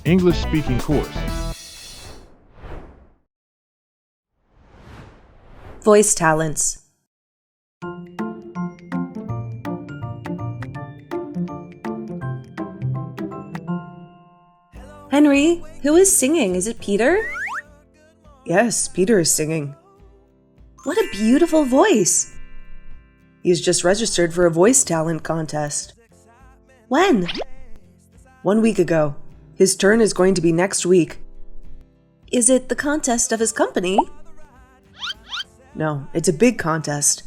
English speaking course. Voice talents. Henry, who is singing? Is it Peter? Yes, Peter is singing. What a beautiful voice. He's just registered for a voice talent contest. When? 1 week ago. His turn is going to be next week. Is it the contest of his company? No, it's a big contest.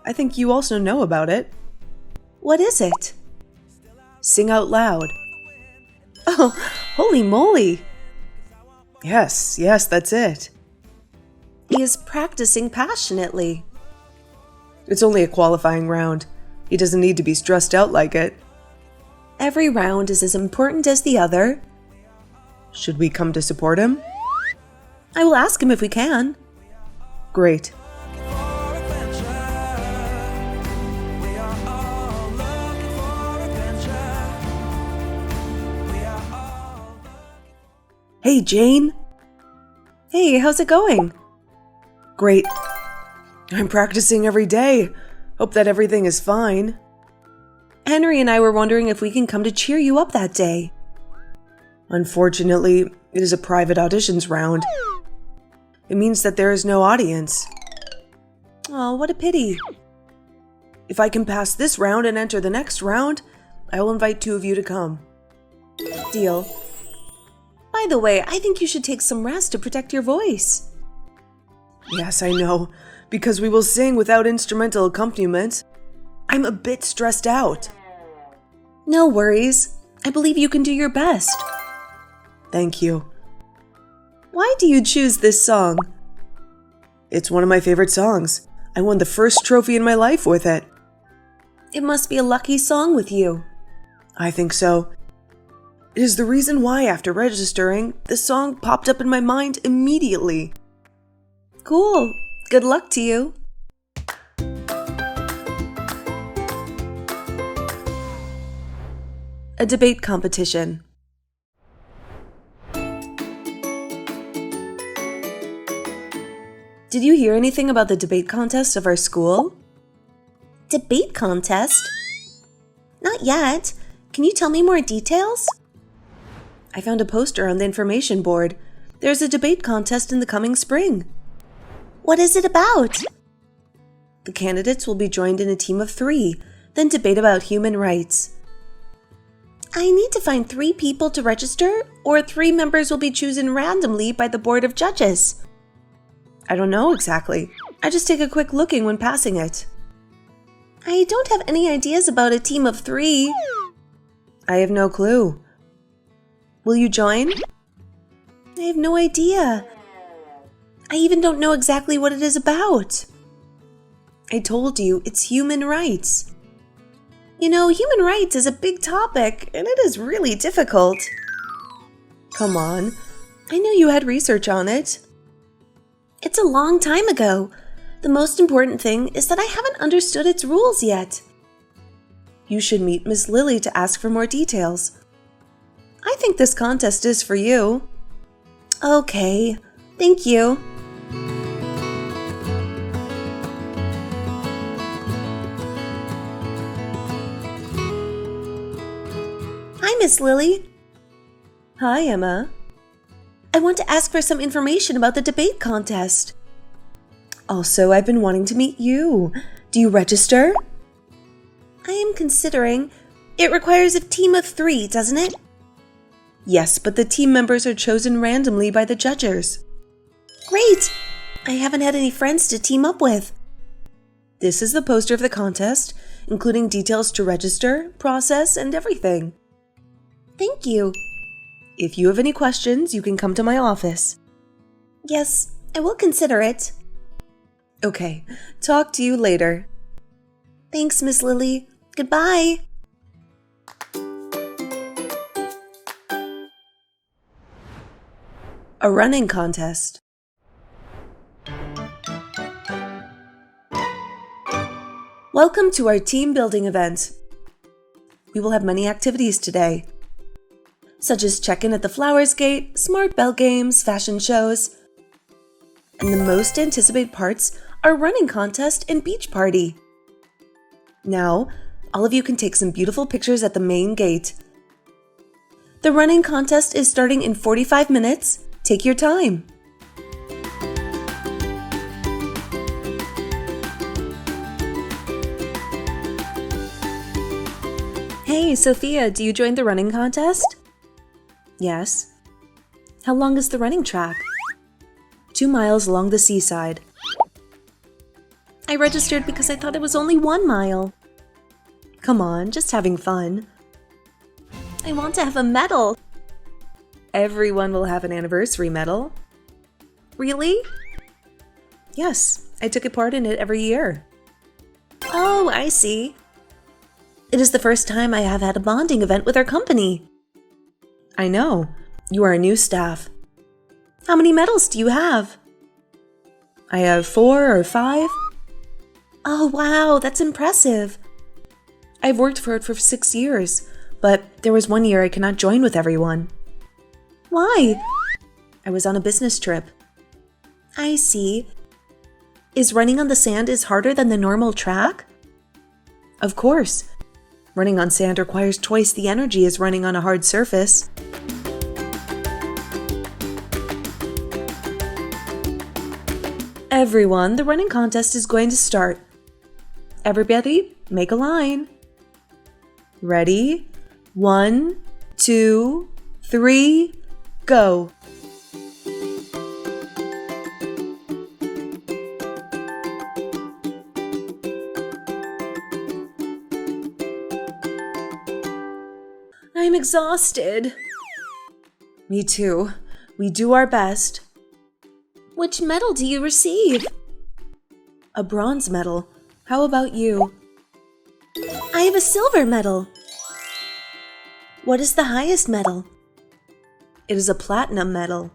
I think you also know about it. What is it? Sing out loud. Oh, holy moly! Yes, that's it. He is practicing passionately. It's only a qualifying round. He doesn't need to be stressed out like it. Every round is as important as the other. Should we come to support him? I will ask him if we can. Great. Hey, Jane. Hey, how's it going? Great. I'm practicing every day. Hope that everything is fine. Henry and I were wondering if we can come to cheer you up that day. Unfortunately, it is a private auditions round. It means that there is no audience. Oh, what a pity. If I can pass this round and enter the next round, I will invite 2 of you to come. Deal. By the way, I think you should take some rest to protect your voice. Yes, I know, because we will sing without instrumental accompaniment. I'm a bit stressed out. No worries. I believe you can do your best. Thank you. Why do you choose this song? It's one of my favorite songs. I won the first trophy in my life with it. It must be a lucky song with you. I think so. It is the reason why, after registering, the song popped up in my mind immediately. Cool. Good luck to you. A debate competition. Did you hear anything about the debate contest of our school? Debate contest? Not yet. Can you tell me more details? I found a poster on the information board. There's a debate contest in the coming spring. What is it about? The candidates will be joined in a team of 3, then debate about human rights. I need to find 3 people to register, or 3 members will be chosen randomly by the board of judges? I don't know exactly. I just take a quick looking when passing it. I don't have any ideas about a team of 3. I have no clue. Will you join? I have no idea. I even don't know exactly what it is about. I told you, it's human rights. You know, human rights is a big topic, and it is really difficult. Come on. I knew you had research on it. It's a long time ago. The most important thing is that I haven't understood its rules yet. You should meet Miss Lily to ask for more details. I think this contest is for you. Okay, thank you. Hi, Miss Lily. Hi, Emma. I want to ask for some information about the debate contest. Also, I've been wanting to meet you. Do you register? I am considering. It requires a team of 3, doesn't it? Yes, but the team members are chosen randomly by the judges. Great! I haven't had any friends to team up with. This is the poster of the contest, including details to register, process, and everything. Thank you. If you have any questions, you can come to my office. Yes, I will consider it. Okay, talk to you later. Thanks, Miss Lily. Goodbye. A running contest. Welcome to our team building event. We will have many activities today. such as check-in at the Flowers Gate, smart bell games, fashion shows. And the most anticipated parts are running contest and beach party. Now, all of you can take some beautiful pictures at the main gate. The running contest is starting in 45 minutes. Take your time. Hey, Sophia, do you join the running contest? Yes. How long is the running track? 2 miles along the seaside. I registered because I thought it was only 1 mile. Come on, just having fun. I want to have a medal. Everyone will have an anniversary medal. Really? Yes, I took a part in it every year. Oh, I see. It is the first time I have had a bonding event with our company. I know. You are a new staff. How many medals do you have? I have 4 or 5. Oh, wow, that's impressive. I've worked for it for 6 years, but there was 1 year I could not join with everyone. Why? I was on a business trip. I see. Is running on the sand is harder than the normal track? Of course. Running on sand requires twice the energy as running on a hard surface. Everyone, the running contest is going to start. Everybody, make a line. Ready? 1, 2, 3, go. I'm exhausted. Me too. We do our best. Which medal do you receive? A bronze medal. How about you? I have a silver medal. What is the highest medal? It is a platinum medal.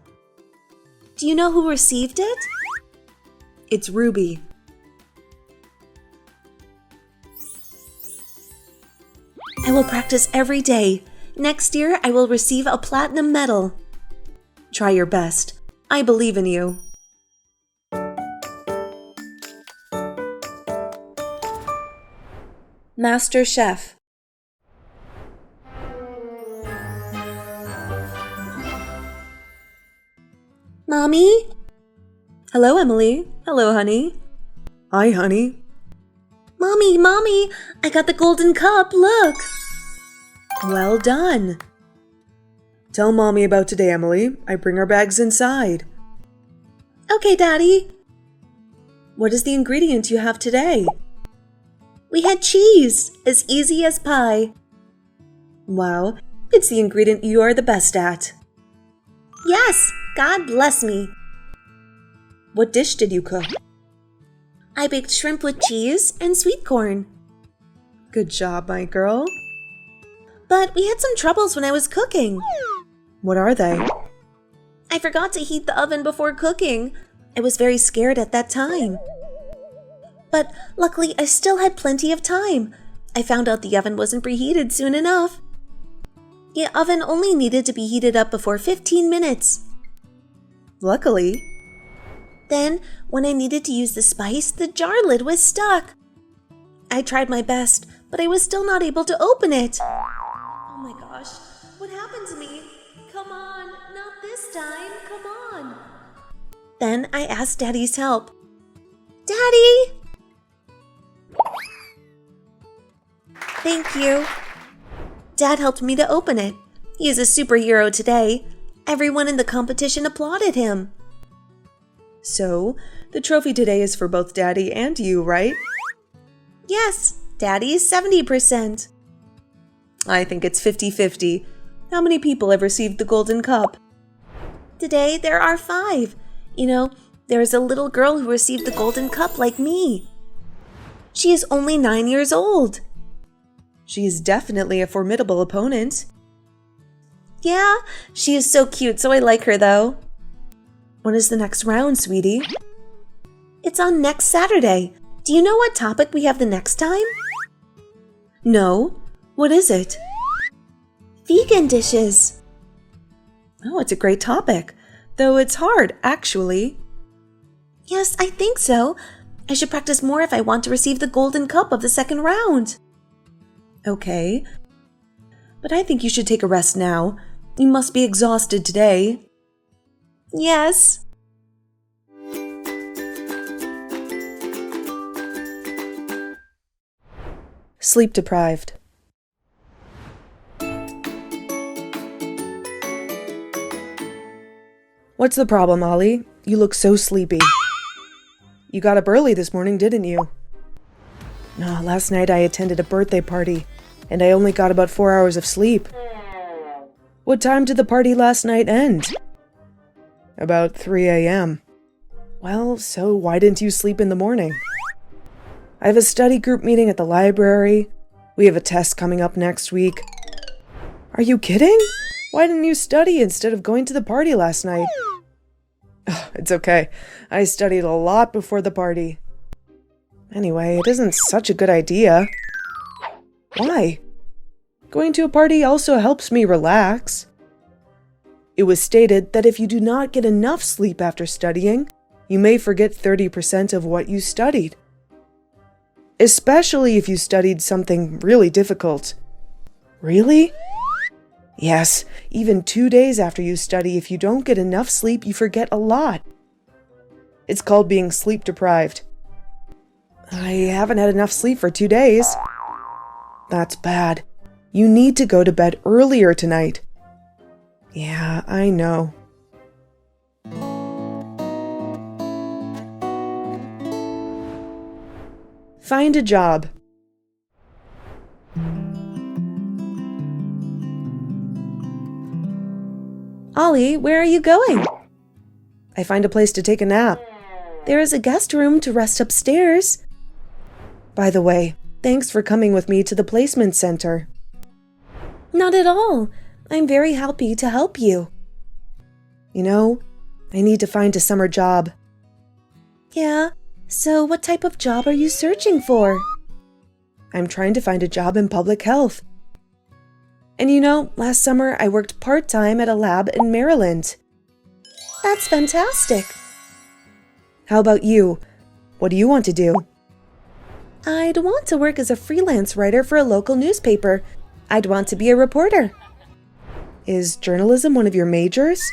Do you know who received it? It's Ruby. I will practice every day. Next year, I will receive a platinum medal. Try your best. I believe in you. Master Chef. Mommy? Hello, Emily. Hello, honey. Hi, honey. Mommy, I got the golden cup, look. Well done. Tell Mommy about today, Emily. I bring our bags inside. Okay, Daddy. What is the ingredient you have today? We had cheese, as easy as pie. Wow, it's the ingredient you are the best at. Yes, God bless me. What dish did you cook? I baked shrimp with cheese and sweet corn. Good job, my girl. But we had some troubles when I was cooking. What are they? I forgot to heat the oven before cooking. I was very scared at that time. But luckily, I still had plenty of time. I found out the oven wasn't preheated soon enough. The oven only needed to be heated up before 15 minutes. Luckily. Then, when I needed to use the spice, the jar lid was stuck. I tried my best, but I was still not able to open it. Oh my gosh, what happened to me? Come on, not this time, come on. Then I asked Daddy's help. Daddy! Thank you. Dad helped me to open it. He is a superhero today. Everyone in the competition applauded him. So, the trophy today is for both Daddy and you, right? Yes, Daddy is 70%. I think it's 50-50. How many people have received the golden cup? Today there are 5. You know, there is a little girl who received the golden cup like me. She is only 9 years old. She is definitely a formidable opponent. Yeah, she is so cute, so I like her though. When is the next round, sweetie? It's on next Saturday. Do you know what topic we have the next time? No. What is it? Vegan dishes. Oh, it's a great topic. Though it's hard, actually. Yes, I think so. I should practice more if I want to receive the golden cup of the second round. Okay. But I think you should take a rest now. You must be exhausted today. Yes. Sleep deprived. What's the problem, Ollie? You look so sleepy. You got up early this morning, didn't you? No, last night I attended a birthday party, and I only got about 4 hours of sleep. What time did the party last night end? About 3 a.m. Well, so why didn't you sleep in the morning? I have a study group meeting at the library. We have a test coming up next week. Are you kidding? Why didn't you study instead of going to the party last night? It's okay. I studied a lot before the party. Anyway, it isn't such a good idea. Why? Going to a party also helps me relax. It was stated that if you do not get enough sleep after studying, you may forget 30% of what you studied. Especially if you studied something really difficult. Really? Yes, even 2 days after you study, if you don't get enough sleep, you forget a lot. It's called being sleep deprived. I haven't had enough sleep for 2 days. That's bad. You need to go to bed earlier tonight. Yeah, I know. Find a job. Ollie, where are you going? I find a place to take a nap. There is a guest room to rest upstairs. By the way, thanks for coming with me to the placement center. Not at all. I'm very happy to help you. You know, I need to find a summer job. Yeah, so what type of job are you searching for? I'm trying to find a job in public health. And you know, last summer I worked part-time at a lab in Maryland. That's fantastic. How about you? What do you want to do? I'd want to work as a freelance writer for a local newspaper. I'd want to be a reporter. Is journalism one of your majors?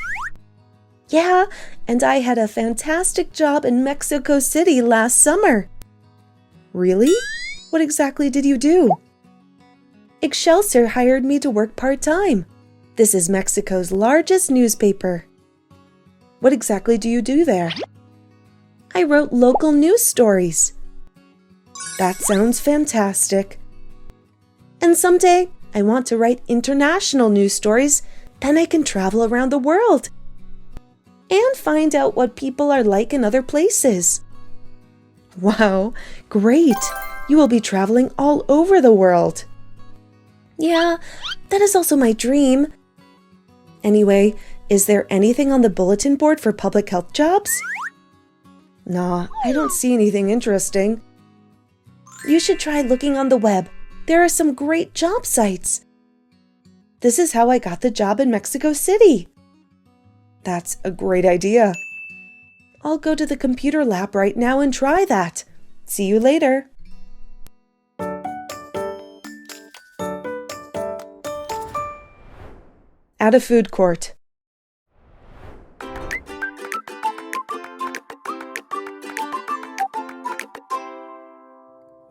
Yeah, and I had a fantastic job in Mexico City last summer. Really? What exactly did you do? Excelsior hired me to work part-time. This is Mexico's largest newspaper. What exactly do you do there? I wrote local news stories. That sounds fantastic. And someday, I want to write international news stories. Then I can travel around the world and find out what people are like in other places. Wow, great! You will be traveling all over the world. Yeah, that is also my dream. Anyway, is there anything on the bulletin board for public health jobs? Nah, I don't see anything interesting. You should try looking on the web. There are some great job sites. This is how I got the job in Mexico City. That's a great idea. I'll go to the computer lab right now and try that. See you later. At a food court.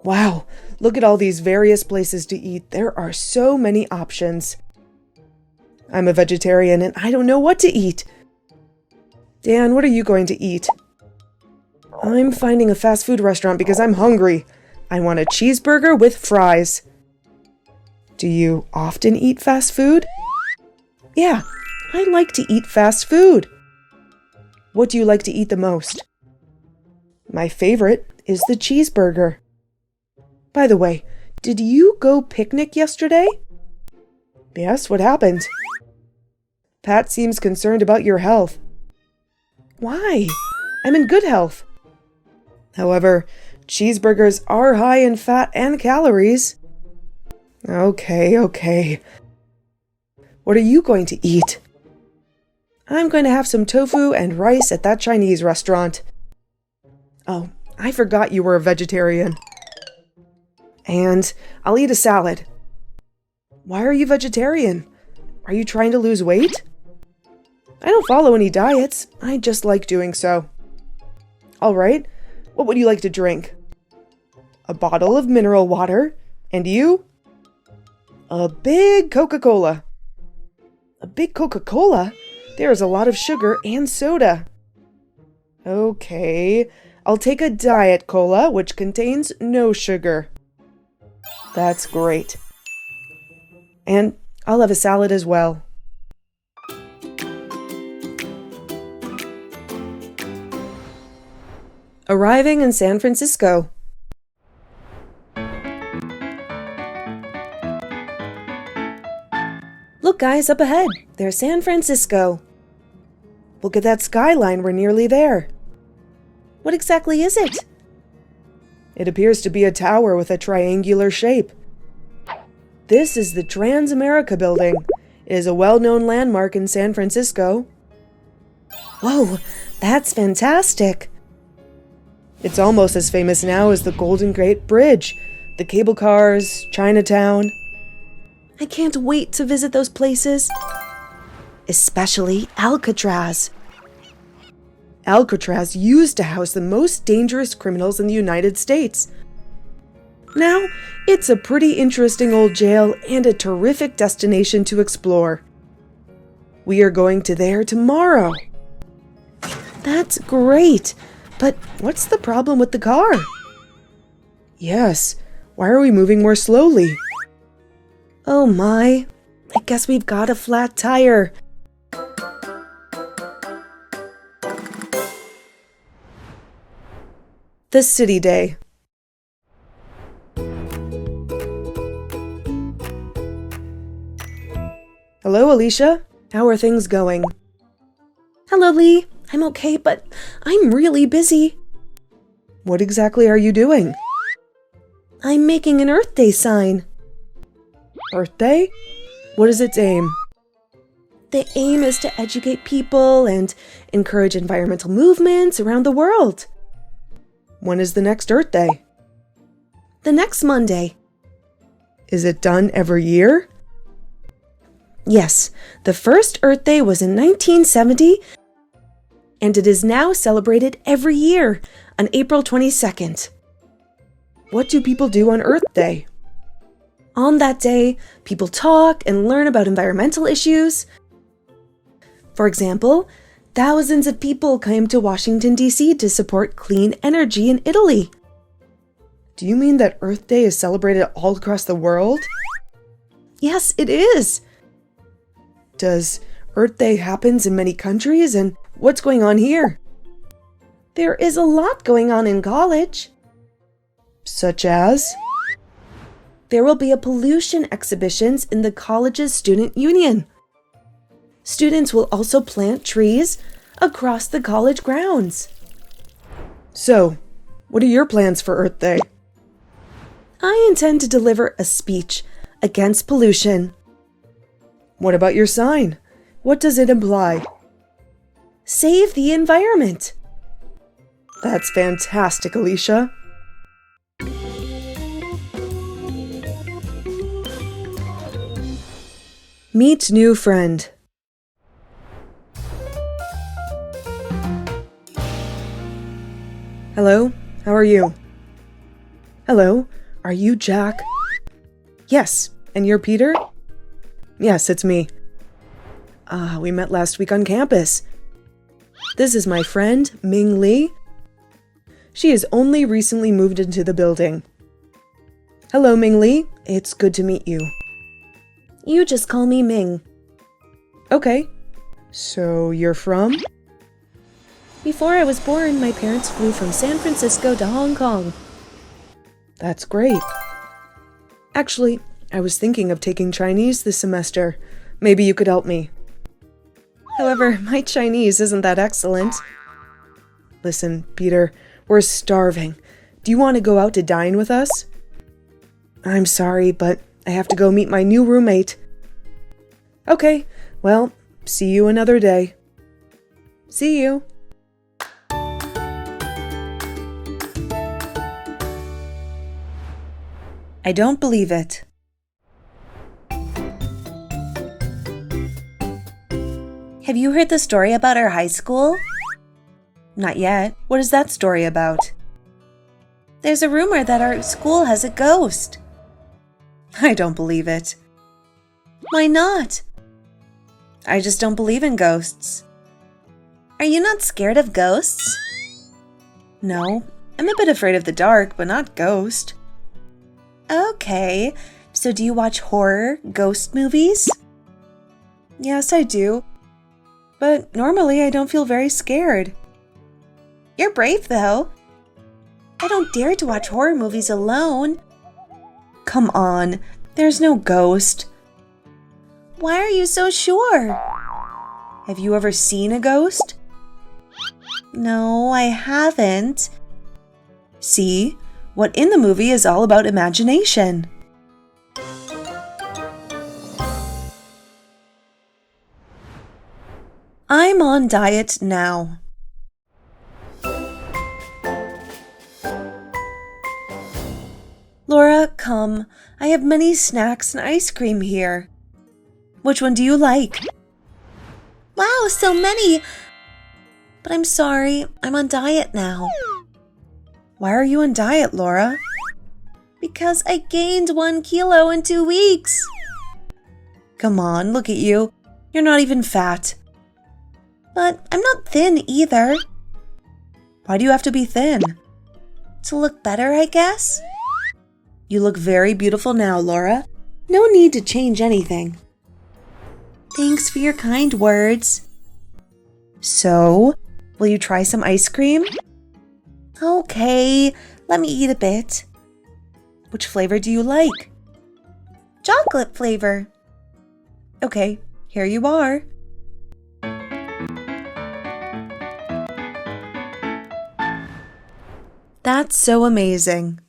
Wow, look at all these various places to eat. There are so many options. I'm a vegetarian and I don't know what to eat. Dan, what are you going to eat? I'm finding a fast food restaurant because I'm hungry. I want a cheeseburger with fries. Do you often eat fast food? Yeah, I like to eat fast food. What do you like to eat the most? My favorite is the cheeseburger. By the way, did you go picnic yesterday? Yes, what happened? Pat seems concerned about your health. Why? I'm in good health. However, cheeseburgers are high in fat and calories. Okay. What are you going to eat? I'm going to have some tofu and rice at that Chinese restaurant. Oh, I forgot you were a vegetarian. And I'll eat a salad. Why are you vegetarian? Are you trying to lose weight? I don't follow any diets. I just like doing so. All right, what would you like to drink? A bottle of mineral water. And you? A big Coca-Cola. A big Coca-Cola? There is a lot of sugar and soda. Okay, I'll take a diet cola, which contains no sugar. That's great. And I'll have a salad as well. Arriving in San Francisco. Look, guys, up ahead. There's San Francisco. Look at that skyline. We're nearly there. What exactly is it? It appears to be a tower with a triangular shape. This is the Trans-America Building. It is a well-known landmark in San Francisco. Whoa, that's fantastic. It's almost as famous now as the Golden Gate Bridge, the cable cars, Chinatown. I can't wait to visit those places. Especially Alcatraz. Alcatraz used to house the most dangerous criminals in the United States. Now, it's a pretty interesting old jail and a terrific destination to explore. We are going to there tomorrow. That's great. But what's the problem with the car? Yes, why are we moving more slowly? Oh my, I guess we've got a flat tire. The City Day. Hello, Alicia. How are things going? Hello, Lee. I'm okay, but I'm really busy. What exactly are you doing? I'm making an Earth Day sign. Earth Day? What is its aim? The aim is to educate people and encourage environmental movements around the world. When is the next Earth Day? The next Monday. Is it done every year? Yes, the first Earth Day was in 1970, and it is now celebrated every year on April 22nd. What do people do on Earth Day? On that day, people talk and learn about environmental issues. For example, thousands of people came to Washington, D.C. to support clean energy in Italy. Do you mean that Earth Day is celebrated all across the world? Yes, it is. Does Earth Day happens in many countries, and what's going on here? There is a lot going on in college. Such as? There will be a pollution exhibitions in the college's student union. Students will also plant trees across the college grounds. So, what are your plans for Earth Day? I intend to deliver a speech against pollution. What about your sign? What does it imply? Save the environment. That's fantastic, Alicia. Meet new friend. Hello, how are you? Hello, are you Jack? Yes, and you're Peter? Yes, it's me. We met last week on campus. This is my friend, Ming Lee. She has only recently moved into the building. Hello, Ming Lee. It's good to meet you. You just call me Ming. Okay. So you're from? Before I was born, my parents flew from San Francisco to Hong Kong. That's great. Actually, I was thinking of taking Chinese this semester. Maybe you could help me. However, my Chinese isn't that excellent. Listen, Peter, we're starving. Do you want to go out to dine with us? I'm sorry, but I have to go meet my new roommate. Okay, well, see you another day. See you. I don't believe it. Have you heard the story about our high school? Not yet. What is that story about? There's a rumor that our school has a ghost. I don't believe it. Why not? I just don't believe in ghosts. Are you not scared of ghosts? No, I'm a bit afraid of the dark, but not ghost. Okay, so do you watch horror, ghost movies? Yes, I do. But normally I don't feel very scared. You're brave, though. I don't dare to watch horror movies alone. Come on, there's no ghost. Why are you so sure? Have you ever seen a ghost? No, I haven't. See? What in the movie is all about imagination. I'm on diet now. Laura, come. I have many snacks and ice cream here. Which one do you like? Wow, so many! But I'm sorry, I'm on diet now. Why are you on diet, Laura? Because I gained 1 kilo in 2 weeks. Come on, look at you. You're not even fat. But I'm not thin either. Why do you have to be thin? To look better, I guess? You look very beautiful now, Laura. No need to change anything. Thanks for your kind words. So, will you try some ice cream? Okay, let me eat a bit. Which flavor do you like? Chocolate flavor. Okay, here you are. That's so amazing.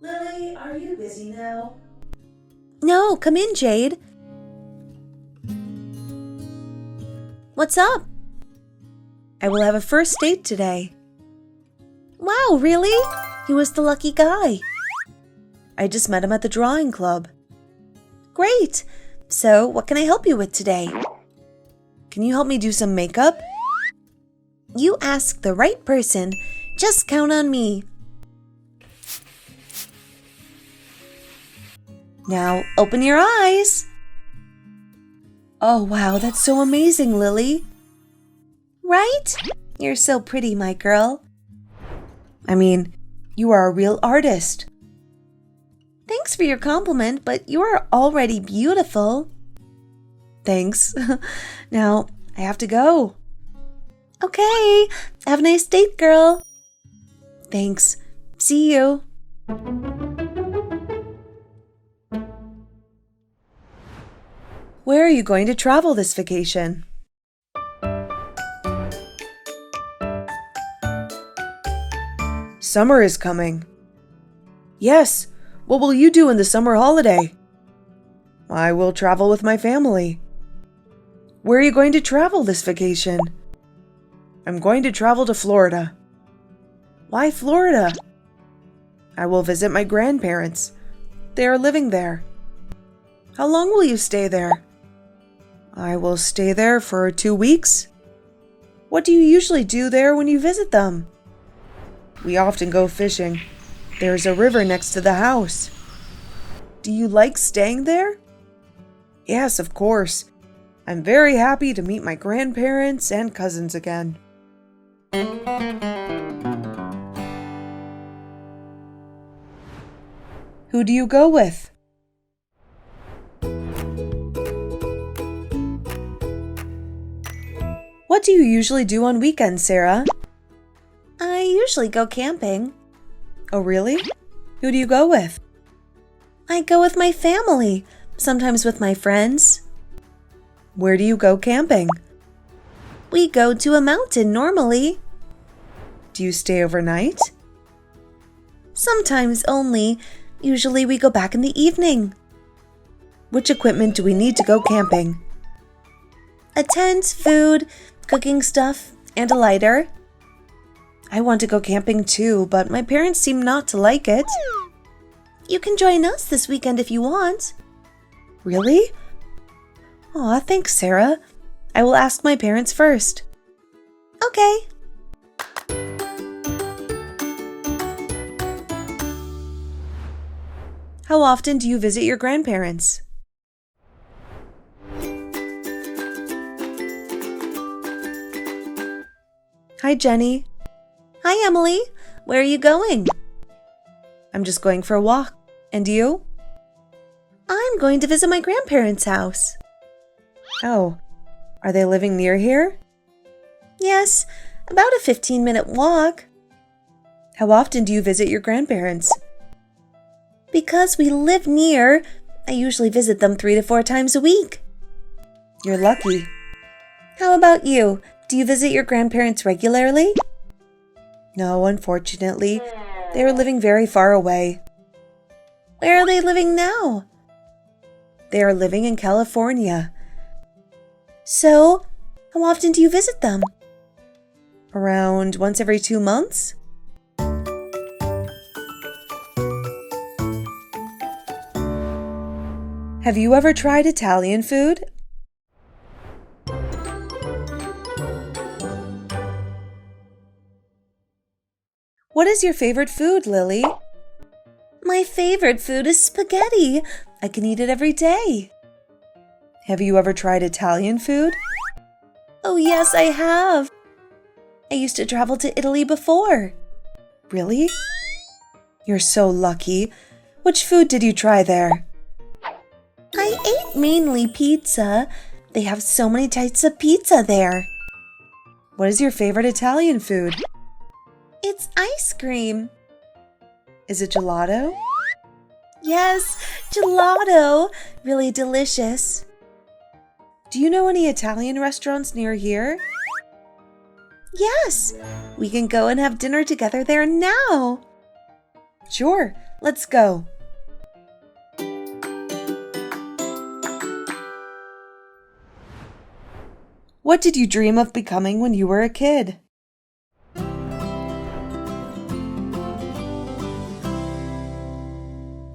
Lily, are you busy now? No, come in, Jade. What's up? I will have a first date today. Wow, really? He was the lucky guy. I just met him at the drawing club. Great. So, what can I help you with today? Can you help me do some makeup? You asked the right person. Just count on me. Now, open your eyes. Oh, wow, that's so amazing, Lily. Right? You're so pretty, my girl. I mean, you are a real artist. Thanks for your compliment, but you are already beautiful. Thanks. Now, I have to go. Okay. Have a nice date, girl. Thanks. See you. Where are you going to travel this vacation? Summer is coming. Yes. What will you do in the summer holiday? I will travel with my family. Where are you going to travel this vacation? I'm going to travel to Florida. Why Florida? I will visit my grandparents. They are living there. How long will you stay there? I will stay there for 2 weeks. What do you usually do there when you visit them? We often go fishing. There's a river next to the house. Do you like staying there? Yes, of course. I'm very happy to meet my grandparents and cousins again. Who do you go with? What do you usually do on weekends, Sarah? I usually go camping. Oh, really? Who do you go with? I go with my family, sometimes with my friends. Where do you go camping? We go to a mountain normally. Do you stay overnight? Sometimes only. Usually we go back in the evening. Which equipment do we need to go camping? A tent, food, cooking stuff, and a lighter. I want to go camping too, but my parents seem not to like it. You can join us this weekend if you want. Really? Aw, thanks, Sarah. I will ask my parents first. Okay. How often do you visit your grandparents? Hi, Jenny. Hi, Emily. Where are you going? I'm just going for a walk. And you? I'm going to visit my grandparents' house. Oh, are they living near here? Yes, about a 15-minute walk. How often do you visit your grandparents? Because we live near, I usually visit them 3 to 4 times a week. You're lucky. How about you? Do you visit your grandparents regularly? No, unfortunately. They are living very far away. Where are they living now? They are living in California. So, how often do you visit them? Around once every 2 months? Have you ever tried Italian food? What is your favorite food, Lily? My favorite food is spaghetti. I can eat it every day. Have you ever tried Italian food? Oh, yes, I have. I used to travel to Italy before. Really? You're so lucky. Which food did you try there? I ate mainly pizza. They have so many types of pizza there. What is your favorite Italian food? It's ice cream. Is it gelato? Yes, gelato. Really delicious. Do you know any Italian restaurants near here? Yes, we can go and have dinner together there now. Sure, let's go. What did you dream of becoming when you were a kid?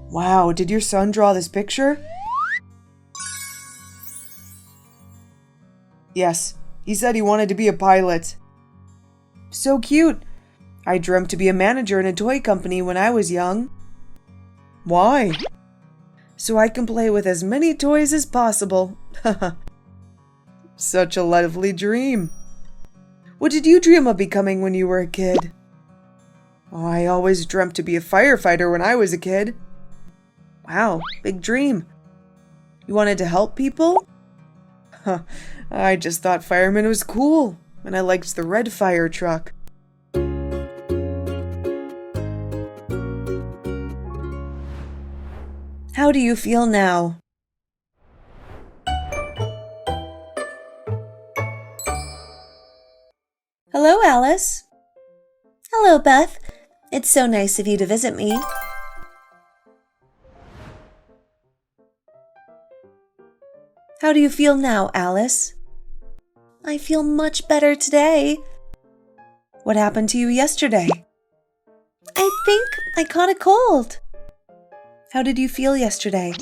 Wow, did your son draw this picture? Yes, he said he wanted to be a pilot. So cute. I dreamt to be a manager in a toy company when I was young. Why? So I can play with as many toys as possible. Such a lovely dream. What did you dream of becoming when you were a kid? Oh, I always dreamt to be a firefighter when I was a kid. Wow, big dream. You wanted to help people? I just thought fireman was cool, and I liked the red fire truck. How do you feel now? Hello, Alice. Hello, Beth. It's so nice of you to visit me. How do you feel now, Alice? I feel much better today. What happened to you yesterday? I think I caught a cold. How did you feel yesterday?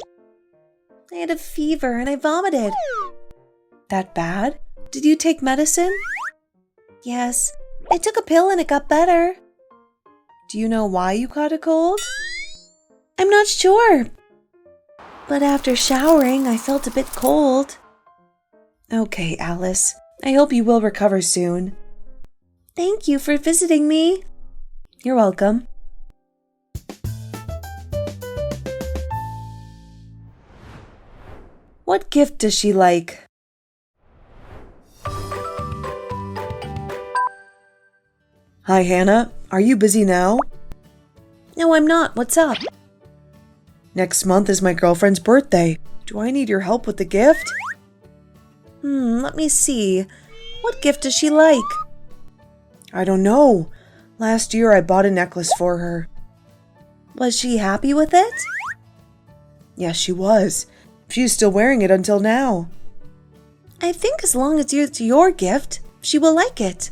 I had a fever and I vomited. That bad? Did you take medicine? Yes, I took a pill and it got better. Do you know why you caught a cold? I'm not sure. But after showering, I felt a bit cold. Okay, Alice. I hope you will recover soon. Thank you for visiting me. You're welcome. What gift does she like? Hi, Hannah. Are you busy now? No, I'm not. What's up? Next month is my girlfriend's birthday. Do I need your help with the gift? Let me see. What gift does she like? I don't know. Last year I bought a necklace for her. Was she happy with it? Yes, she was. She's still wearing it until now. I think as long as it's your gift, she will like it.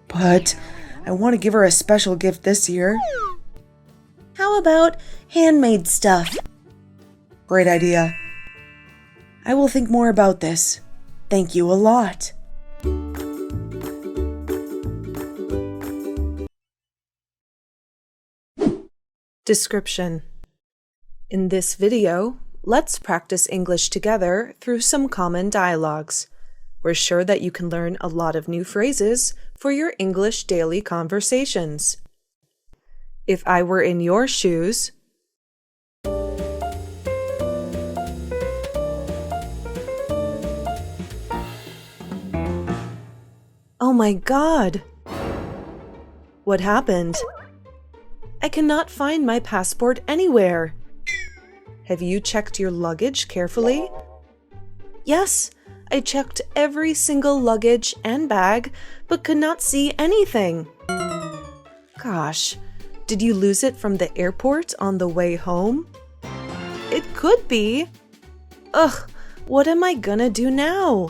But I want to give her a special gift this year. How about handmade stuff? Great idea. I will think more about this. Thank you a lot. Description. In this video, let's practice English together through some common dialogues. We're sure that you can learn a lot of new phrases for your English daily conversations. If I were in your shoes, oh my God! What happened? I cannot find my passport anywhere. Have you checked your luggage carefully? Yes, I checked every single luggage and bag, but could not see anything. Gosh, did you lose it from the airport on the way home? It could be. Ugh, what am I gonna do now?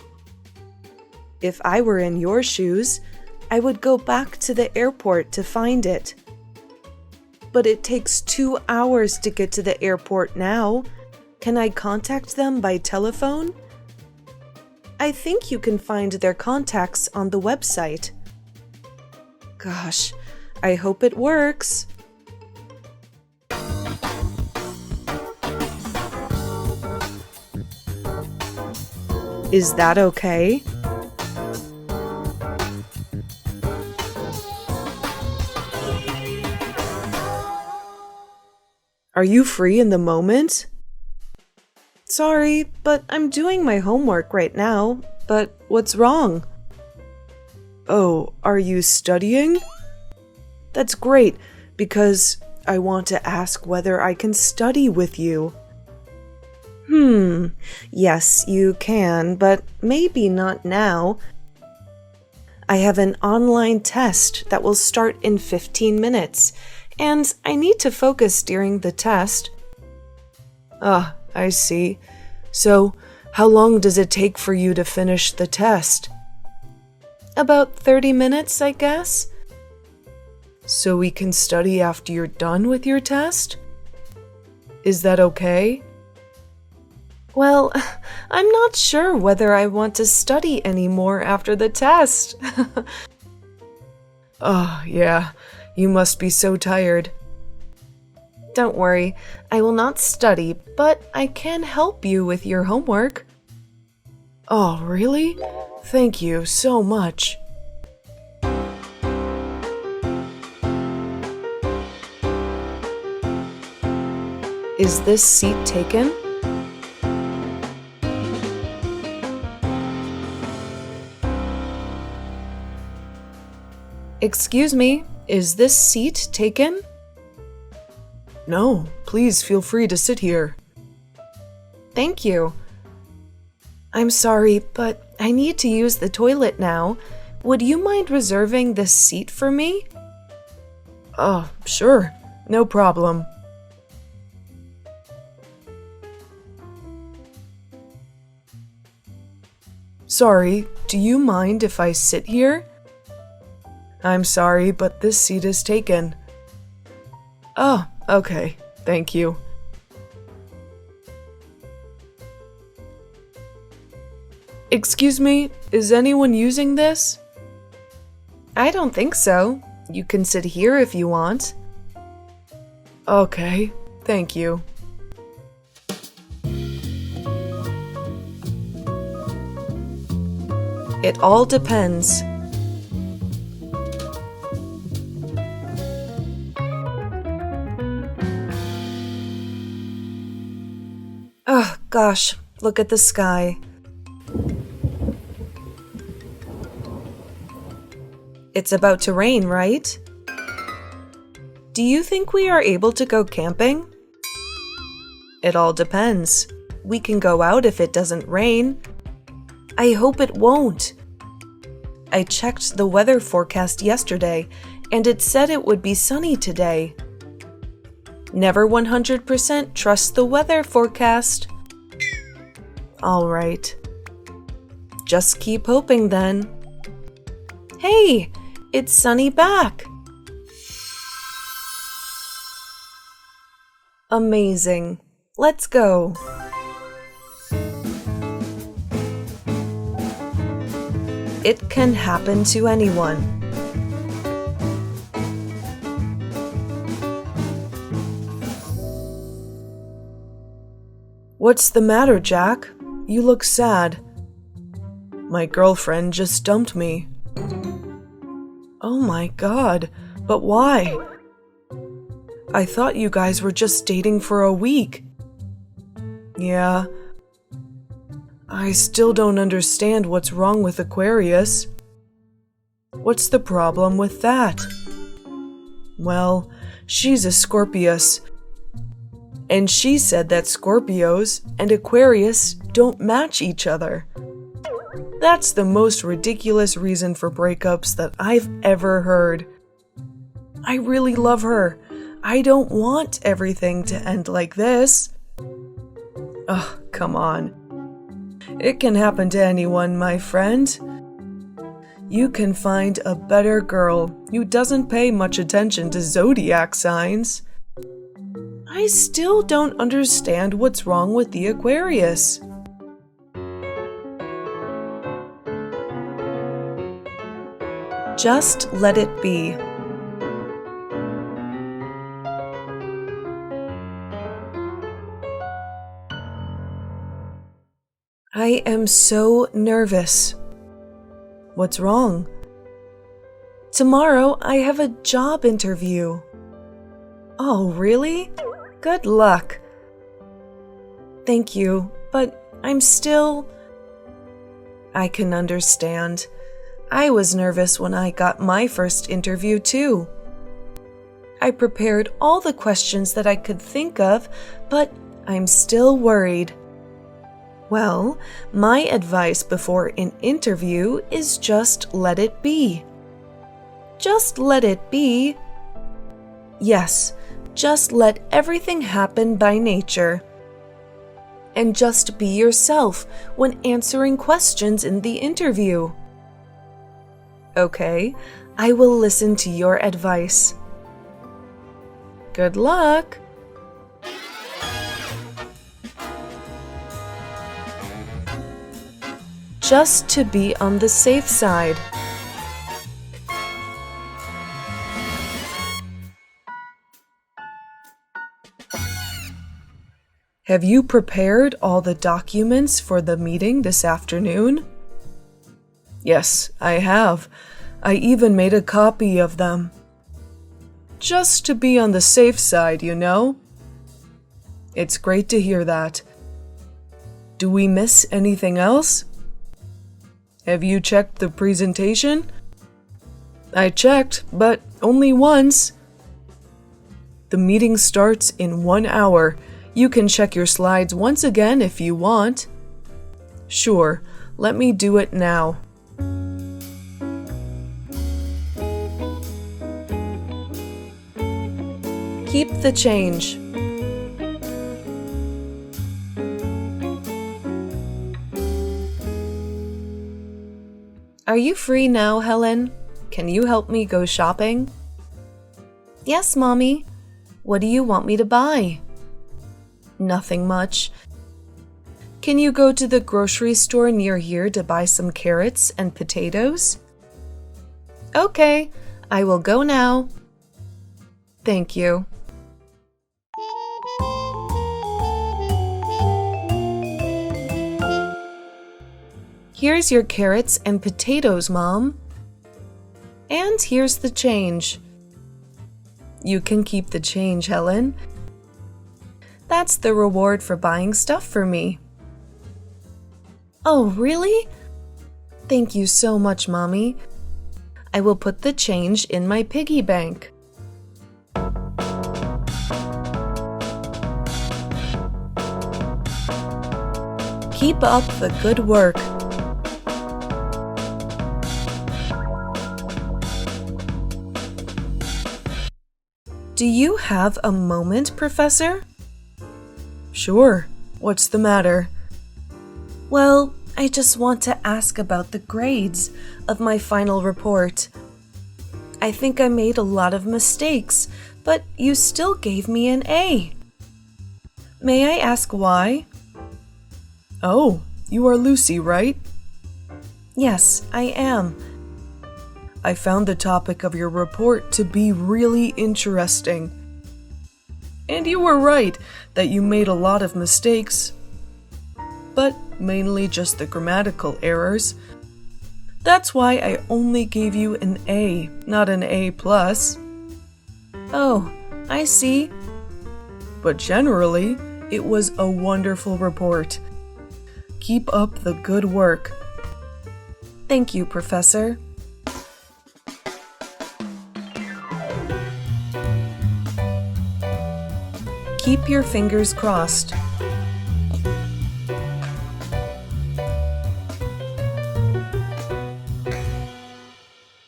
If I were in your shoes, I would go back to the airport to find it. But it takes 2 hours to get to the airport now. Can I contact them by telephone? I think you can find their contacts on the website. Gosh, I hope it works. Is that okay? Are you free in the moment? Sorry, but I'm doing my homework right now. But what's wrong? Oh, are you studying? That's great, because I want to ask whether I can study with you. Yes, you can, but maybe not now. I have an online test that will start in 15 minutes. And I need to focus during the test. Ah, I see. So, how long does it take for you to finish the test? About 30 minutes, I guess. So we can study after you're done with your test? Is that okay? Well, I'm not sure whether I want to study anymore after the test. Oh, yeah. You must be so tired. Don't worry, I will not study, but I can help you with your homework. Oh, really? Thank you so much. Is this seat taken? Excuse me, is this seat taken? No, please feel free to sit here. Thank you. I'm sorry, but I need to use the toilet now. Would you mind reserving this seat for me? Oh, sure, no problem. Sorry, do you mind if I sit here? I'm sorry, but this seat is taken. Oh, okay. Thank you. Excuse me, is anyone using this? I don't think so. You can sit here if you want. Okay, thank you. It all depends. Oh, gosh, look at the sky. It's about to rain, right? Do you think we are able to go camping? It all depends. We can go out if it doesn't rain. I hope it won't. I checked the weather forecast yesterday, and it said it would be sunny today. Never 100% trust the weather forecast. All right. Just keep hoping then. Hey, it's Sunny back. Amazing. Let's go. It can happen to anyone. What's the matter, Jack? You look sad. My girlfriend just dumped me. Oh my God, but why? I thought you guys were just dating for a week. Yeah. I still don't understand what's wrong with Aquarius. What's the problem with that? Well, she's a Scorpius. And she said that Scorpios and Aquarius don't match each other. That's the most ridiculous reason for breakups that I've ever heard. I really love her. I don't want everything to end like this. Ugh, come on. It can happen to anyone, my friend. You can find a better girl who doesn't pay much attention to zodiac signs. I still don't understand what's wrong with the Aquarius. Just let it be. I am so nervous. What's wrong? Tomorrow I have a job interview. Oh, really? Good luck. Thank you, but I'm still... I can understand. I was nervous when I got my first interview too. I prepared all the questions that I could think of, but I'm still worried. Well, my advice before an interview is just let it be. Just let it be. Yes, just let everything happen by nature. And just be yourself when answering questions in the interview. Okay, I will listen to your advice. Good luck! Just to be on the safe side. Have you prepared all the documents for the meeting this afternoon? Yes, I have. I even made a copy of them. Just to be on the safe side, you know? It's great to hear that. Do we miss anything else? Have you checked the presentation? I checked, but only once. The meeting starts in 1 hour. You can check your slides once again if you want. Sure, let me do it now. Keep the change. Are you free now, Helen? Can you help me go shopping? Yes, Mommy. What do you want me to buy? Nothing much. Can you go to the grocery store near here to buy some carrots and potatoes? Okay, I will go now. Thank you. Here's your carrots and potatoes, Mom. And here's the change. You can keep the change, Helen. That's the reward for buying stuff for me. Oh, really? Thank you so much, Mommy. I will put the change in my piggy bank. Keep up the good work. Do you have a moment, Professor? Sure. What's the matter? Well, I just want to ask about the grades of my final report. I think I made a lot of mistakes, but you still gave me an A. May I ask why? Oh, you are Lucy, right? Yes, I am. I found the topic of your report to be really interesting. And you were right that you made a lot of mistakes, but mainly just the grammatical errors. That's why I only gave you an A, not an A+. Oh, I see. But generally, it was a wonderful report. Keep up the good work. Thank you, Professor. Keep your fingers crossed.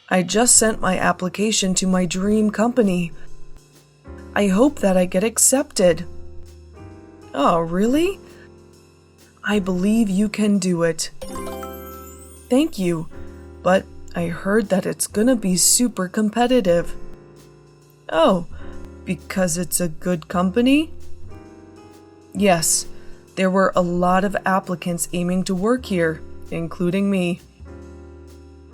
I just sent my application to my dream company. I hope that I get accepted. Oh, really? I believe you can do it. Thank you, but I heard that it's gonna be super competitive. Oh, because it's a good company? Yes, there were a lot of applicants aiming to work here, including me.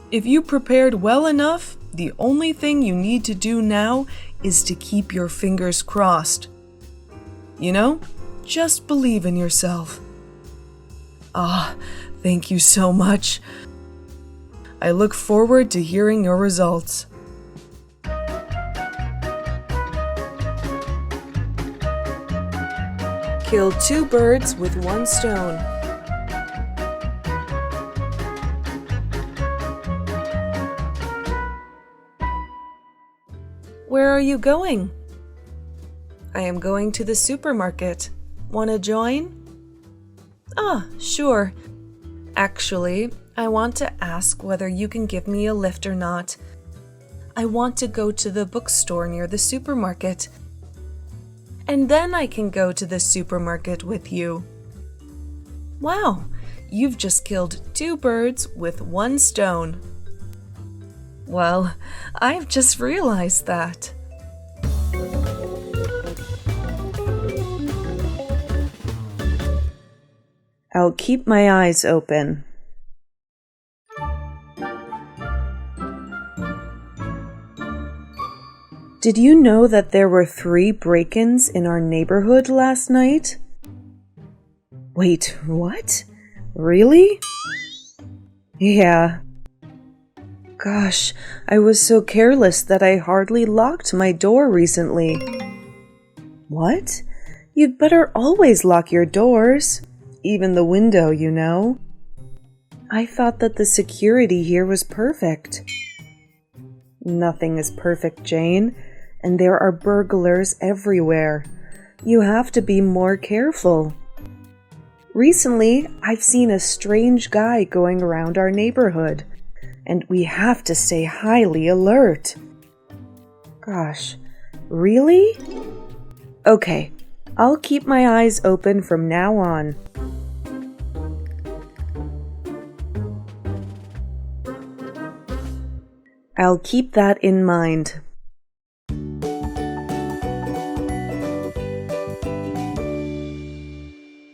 If you prepared well enough, the only thing you need to do now is to keep your fingers crossed. You know, just believe in yourself. Ah, thank you so much. I look forward to hearing your results. Kill 2 birds with 1 stone. Where are you going? I am going to the supermarket. Wanna join? Ah, sure. Actually, I want to ask whether you can give me a lift or not. I want to go to the bookstore near the supermarket. And then I can go to the supermarket with you. Wow, you've just killed 2 birds with 1 stone. Well, I've just realized that. I'll keep my eyes open. Did you know that there were 3 break-ins in our neighborhood last night? Wait, what? Really? Yeah. Gosh, I was so careless that I hardly locked my door recently. What? You'd better always lock your doors. Even the window, you know. I thought that the security here was perfect. Nothing is perfect, Jane, and there are burglars everywhere. You have to be more careful. Recently, I've seen a strange guy going around our neighborhood, and we have to stay highly alert. Gosh, really? Okay, I'll keep my eyes open from now on. I'll keep that in mind.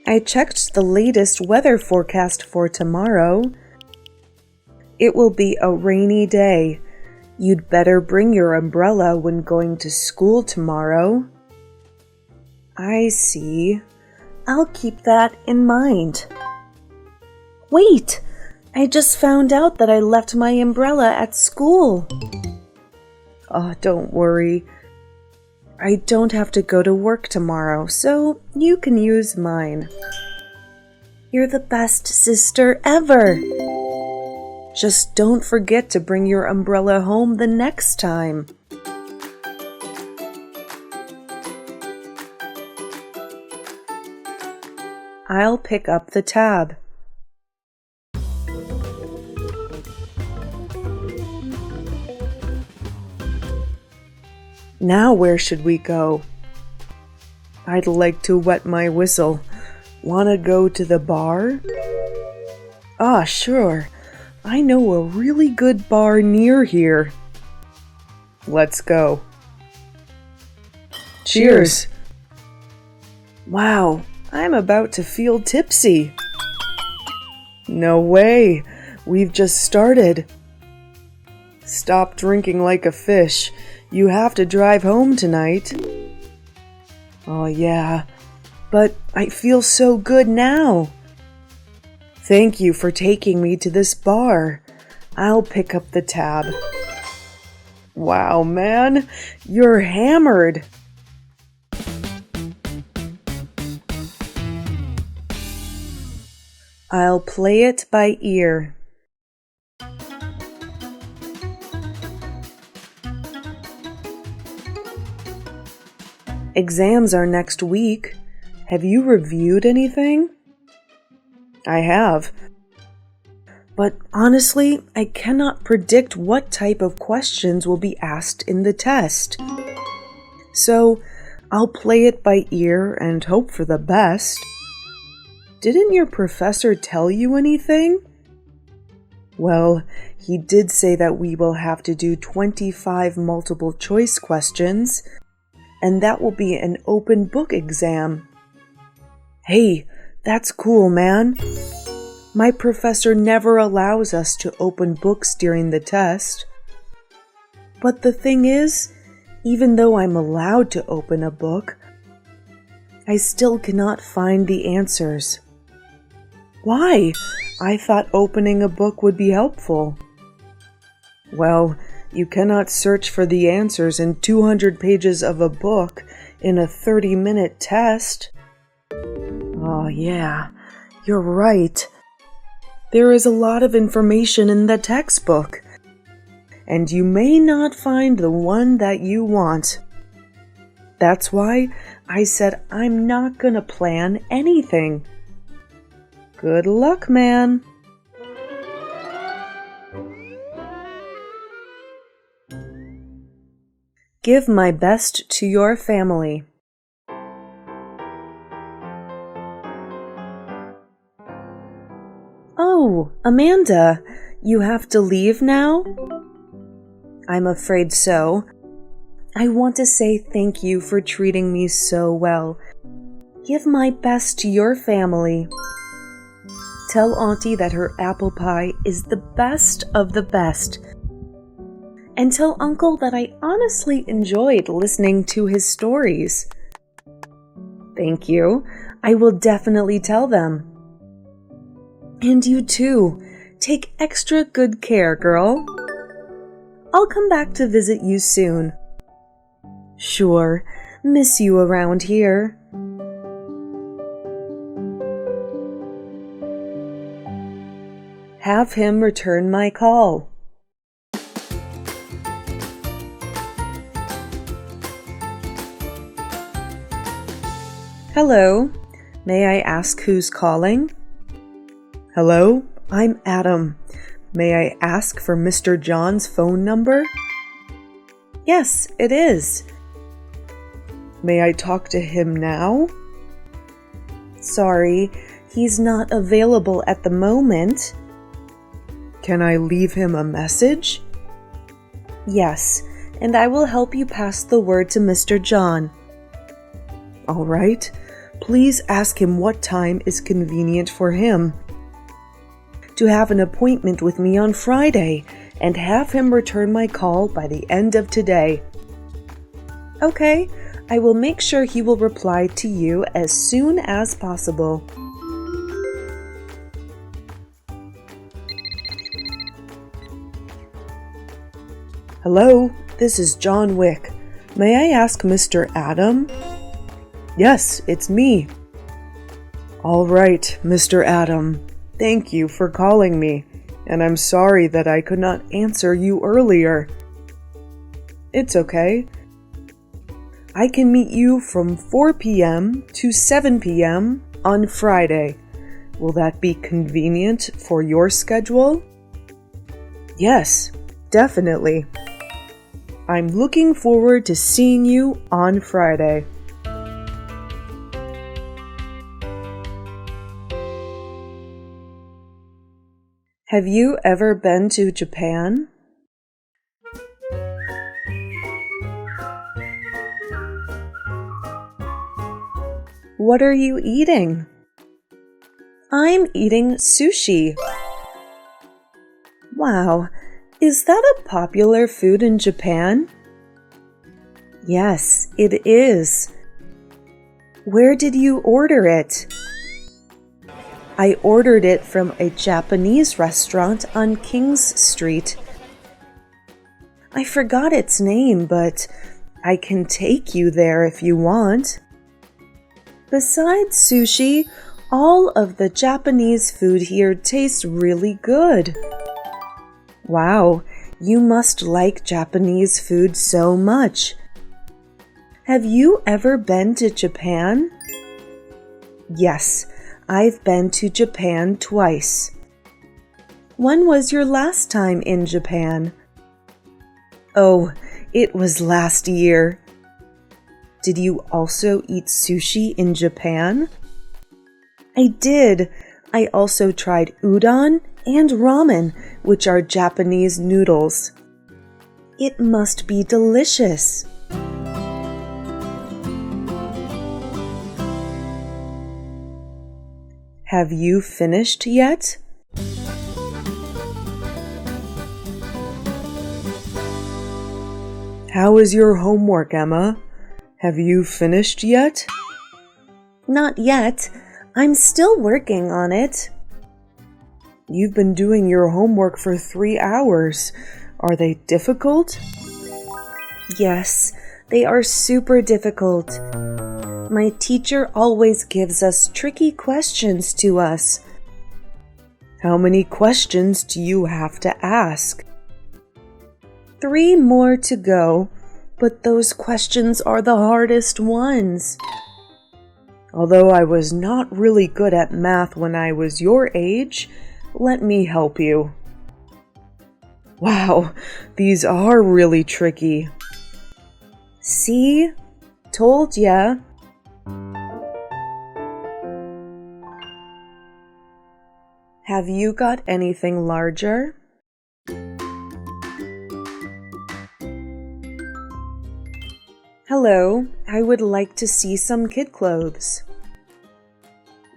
I checked the latest weather forecast for tomorrow. It will be a rainy day. You'd better bring your umbrella when going to school tomorrow. I see. I'll keep that in mind. Wait! I just found out that I left my umbrella at school. Oh, don't worry. I don't have to go to work tomorrow, so you can use mine. You're the best sister ever. Just don't forget to bring your umbrella home the next time. I'll pick up the tab. Now where should we go? I'd like to wet my whistle. Wanna go to the bar? Ah, sure. I know a really good bar near here. Let's go. Cheers. Wow, I'm about to feel tipsy. No way. We've just started. Stop drinking like a fish. You have to drive home tonight. Oh, yeah. But I feel so good now. Thank you for taking me to this bar. I'll pick up the tab. Wow, man. You're hammered. I'll play it by ear. Exams are next week. Have you reviewed anything? I have. But honestly, I cannot predict what type of questions will be asked in the test. So, I'll play it by ear and hope for the best. Didn't your professor tell you anything? Well, he did say that we will have to do 25 multiple choice questions, and that will be an open book exam. Hey, that's cool, man. My professor never allows us to open books during the test. But the thing is, even though I'm allowed to open a book, I still cannot find the answers. Why? I thought opening a book would be helpful. Well, you cannot search for the answers in 200 pages of a book in a 30-minute test. Oh, yeah, you're right. There is a lot of information in the textbook, and you may not find the one that you want. That's why I said I'm not gonna plan anything. Good luck, man. Give my best to your family. Oh, Amanda, you have to leave now? I'm afraid so. I want to say thank you for treating me so well. Give my best to your family. Tell Auntie that her apple pie is the best of the best. And tell Uncle that I honestly enjoyed listening to his stories. Thank you. I will definitely tell them. And you too. Take extra good care, girl. I'll come back to visit you soon. Sure. Miss you around here. Have him return my call. Hello. May I ask who's calling? Hello, I'm Adam. May I ask for Mr. John's phone number? Yes, it is. May I talk to him now? Sorry, he's not available at the moment. Can I leave him a message? Yes, and I will help you pass the word to Mr. John. All right. Please ask him what time is convenient for him to have an appointment with me on Friday, and have him return my call by the end of today. Okay, I will make sure he will reply to you as soon as possible. Hello, this is John Wick. May I ask Mr. Adam? Yes, it's me. All right, Mr. Adam. Thank you for calling me, and I'm sorry that I could not answer you earlier. It's okay. I can meet you from 4 p.m. to 7 p.m. on Friday. Will that be convenient for your schedule? Yes, definitely. I'm looking forward to seeing you on Friday. Have you ever been to Japan? What are you eating? I'm eating sushi. Wow, is that a popular food in Japan? Yes, it is. Where did you order it? I ordered it from a Japanese restaurant on King's Street. I forgot its name, but I can take you there if you want. Besides sushi, all of the Japanese food here tastes really good. Wow, you must like Japanese food so much. Have you ever been to Japan? Yes, I've been to Japan twice. When was your last time in Japan? Oh, it was last year. Did you also eat sushi in Japan? I did. I also tried udon and ramen, which are Japanese noodles. It must be delicious. Have you finished yet? How is your homework, Emma? Have you finished yet? Not yet. I'm still working on it. You've been doing your homework for 3 hours. Are they difficult? Yes, they are super difficult. My teacher always gives us tricky questions to us. How many questions do you have to ask? 3 more to go, but those questions are the hardest ones. Although I was not really good at math when I was your age, let me help you. Wow, these are really tricky. See? Told ya. Have you got anything larger? Hello, I would like to see some kid clothes.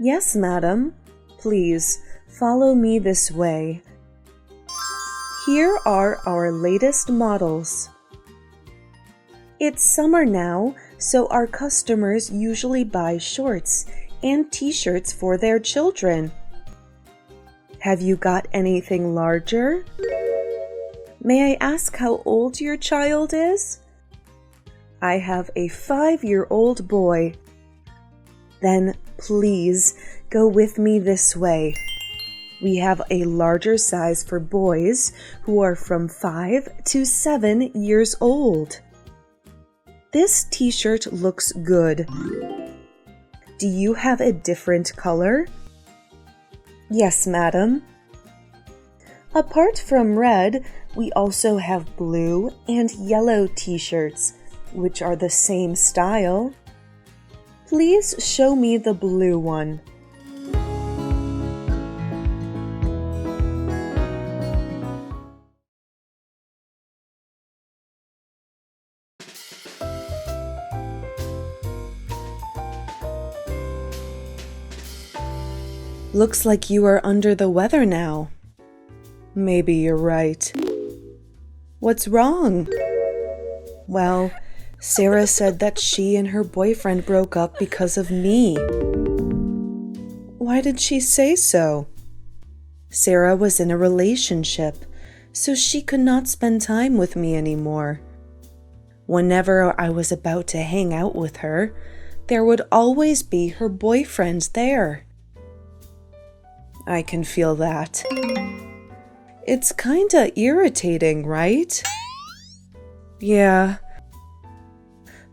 Yes, madam. Please, follow me this way. Here are our latest models. It's summer now, so our customers usually buy shorts and t-shirts for their children. Have you got anything larger? May I ask how old your child is? I have a 5-year-old boy. Then please go with me this way. We have a larger size for boys who are from 5 to 7 years old. This t-shirt looks good. Do you have a different color? Yes, madam. Apart from red, we also have blue and yellow t-shirts, which are the same style. Please show me the blue one. Looks like you are under the weather now. Maybe you're right. What's wrong? Well, Sarah said that she and her boyfriend broke up because of me. Why did she say so? Sarah was in a relationship, so she could not spend time with me anymore. Whenever I was about to hang out with her, there would always be her boyfriend there. I can feel that. It's kinda irritating, right? Yeah.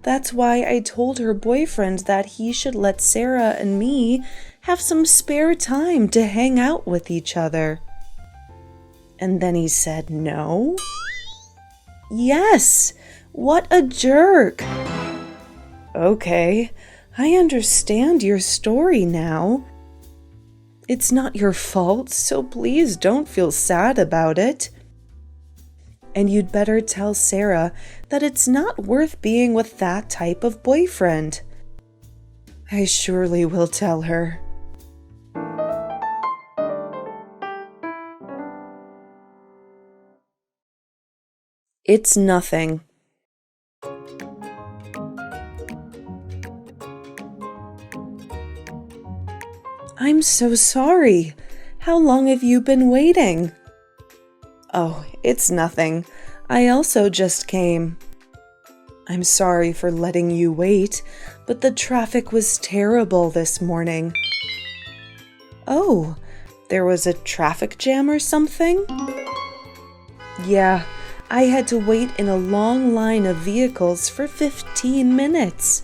That's why I told her boyfriend that he should let Sarah and me have some spare time to hang out with each other. And then he said no? Yes! What a jerk! Okay, I understand your story now. It's not your fault, so please don't feel sad about it. And you'd better tell Sarah that it's not worth being with that type of boyfriend. I surely will tell her. It's nothing. I'm so sorry. How long have you been waiting? Oh, it's nothing. I also just came. I'm sorry for letting you wait, but the traffic was terrible this morning. Oh, there was a traffic jam or something? Yeah, I had to wait in a long line of vehicles for 15 minutes.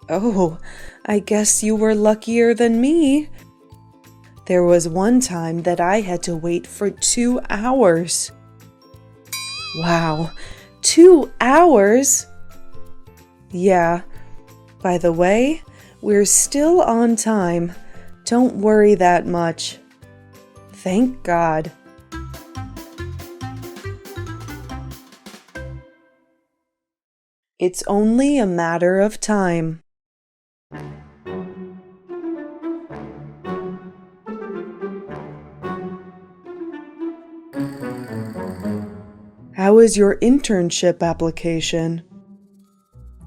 Oh, I guess you were luckier than me. There was one time that I had to wait for 2 hours. Wow, 2 hours? Yeah. By the way, we're still on time. Don't worry that much. Thank God. It's only a matter of time. How is your internship application?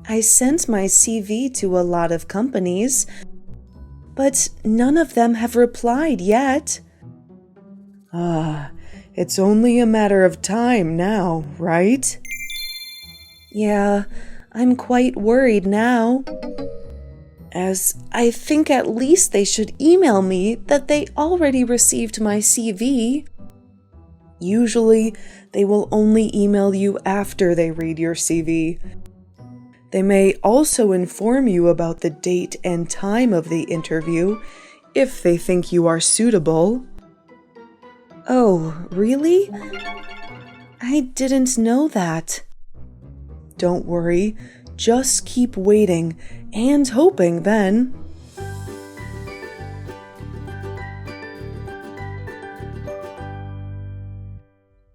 I sent my CV to a lot of companies, but none of them have replied yet. It's only a matter of time now, right? Yeah, I'm quite worried now, as I think at least they should email me that they already received my CV. Usually, they will only email you after they read your CV. They may also inform you about the date and time of the interview if they think you are suitable. Oh, really? I didn't know that. Don't worry, just keep waiting and hoping then.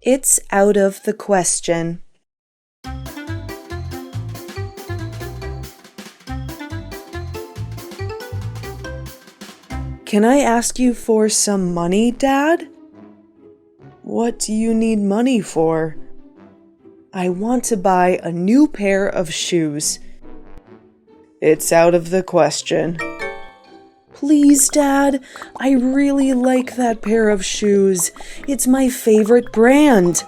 It's out of the question. Can I ask you for some money, Dad? What do you need money for? I want to buy a new pair of shoes. It's out of the question. Please, Dad, I really like that pair of shoes. It's my favorite brand.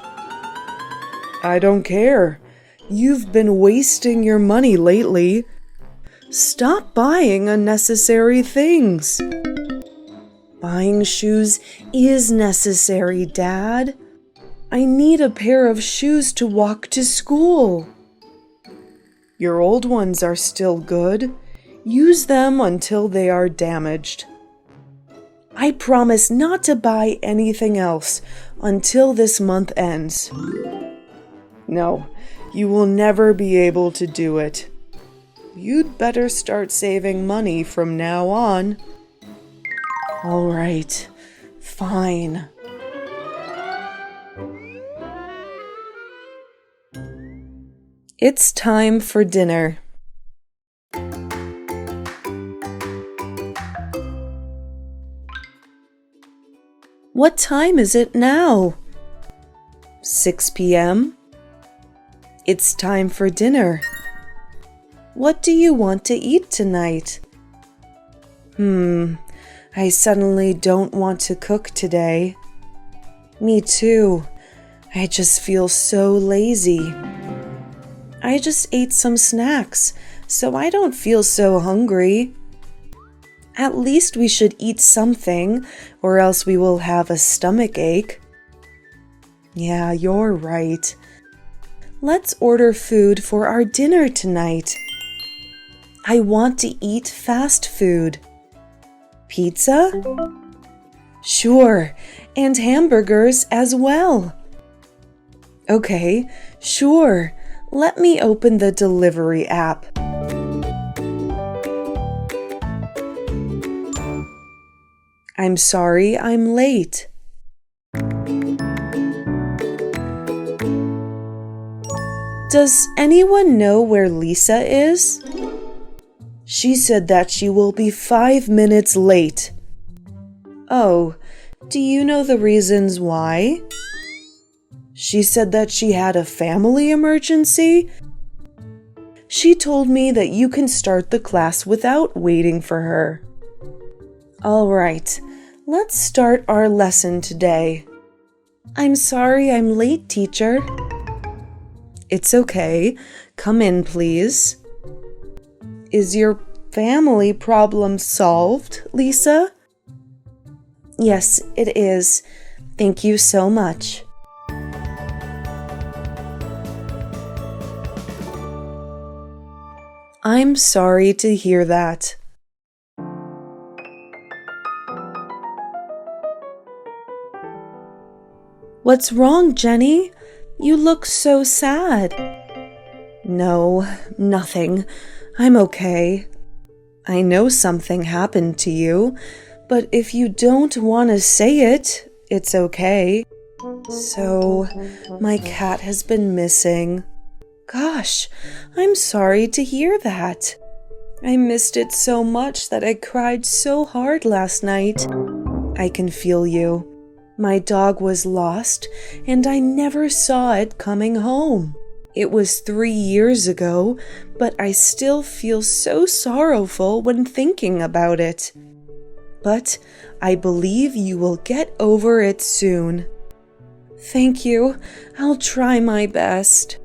I don't care. You've been wasting your money lately. Stop buying unnecessary things. Buying shoes is necessary, Dad. I need a pair of shoes to walk to school. Your old ones are still good. Use them until they are damaged. I promise not to buy anything else until this month ends. No, you will never be able to do it. You'd better start saving money from now on. All right, fine. It's time for dinner. What time is it now? 6 p.m. It's time for dinner. What do you want to eat tonight? I suddenly don't want to cook today. Me too. I just feel so lazy. I just ate some snacks, so I don't feel so hungry. At least we should eat something, or else we will have a stomach ache. Yeah, you're right. Let's order food for our dinner tonight. I want to eat fast food. Pizza? Sure, and hamburgers as well. Okay, sure. Let me open the delivery app. I'm sorry I'm late. Does anyone know where Lisa is? She said that she will be 5 minutes late. Oh, do you know the reasons why? She said that she had a family emergency. She told me that you can start the class without waiting for her. All right, let's start our lesson today. I'm sorry I'm late, teacher. It's okay. Come in, please. Is your family problem solved, Lisa? Yes, it is. Thank you so much. I'm sorry to hear that. What's wrong, Jenny? You look so sad. No, nothing. I'm okay. I know something happened to you, but if you don't want to say it, it's okay. So, my cat has been missing. Gosh, I'm sorry to hear that. I missed it so much that I cried so hard last night. I can feel you. My dog was lost, and I never saw it coming home. It was 3 years ago, but I still feel so sorrowful when thinking about it. But I believe you will get over it soon. Thank you. I'll try my best.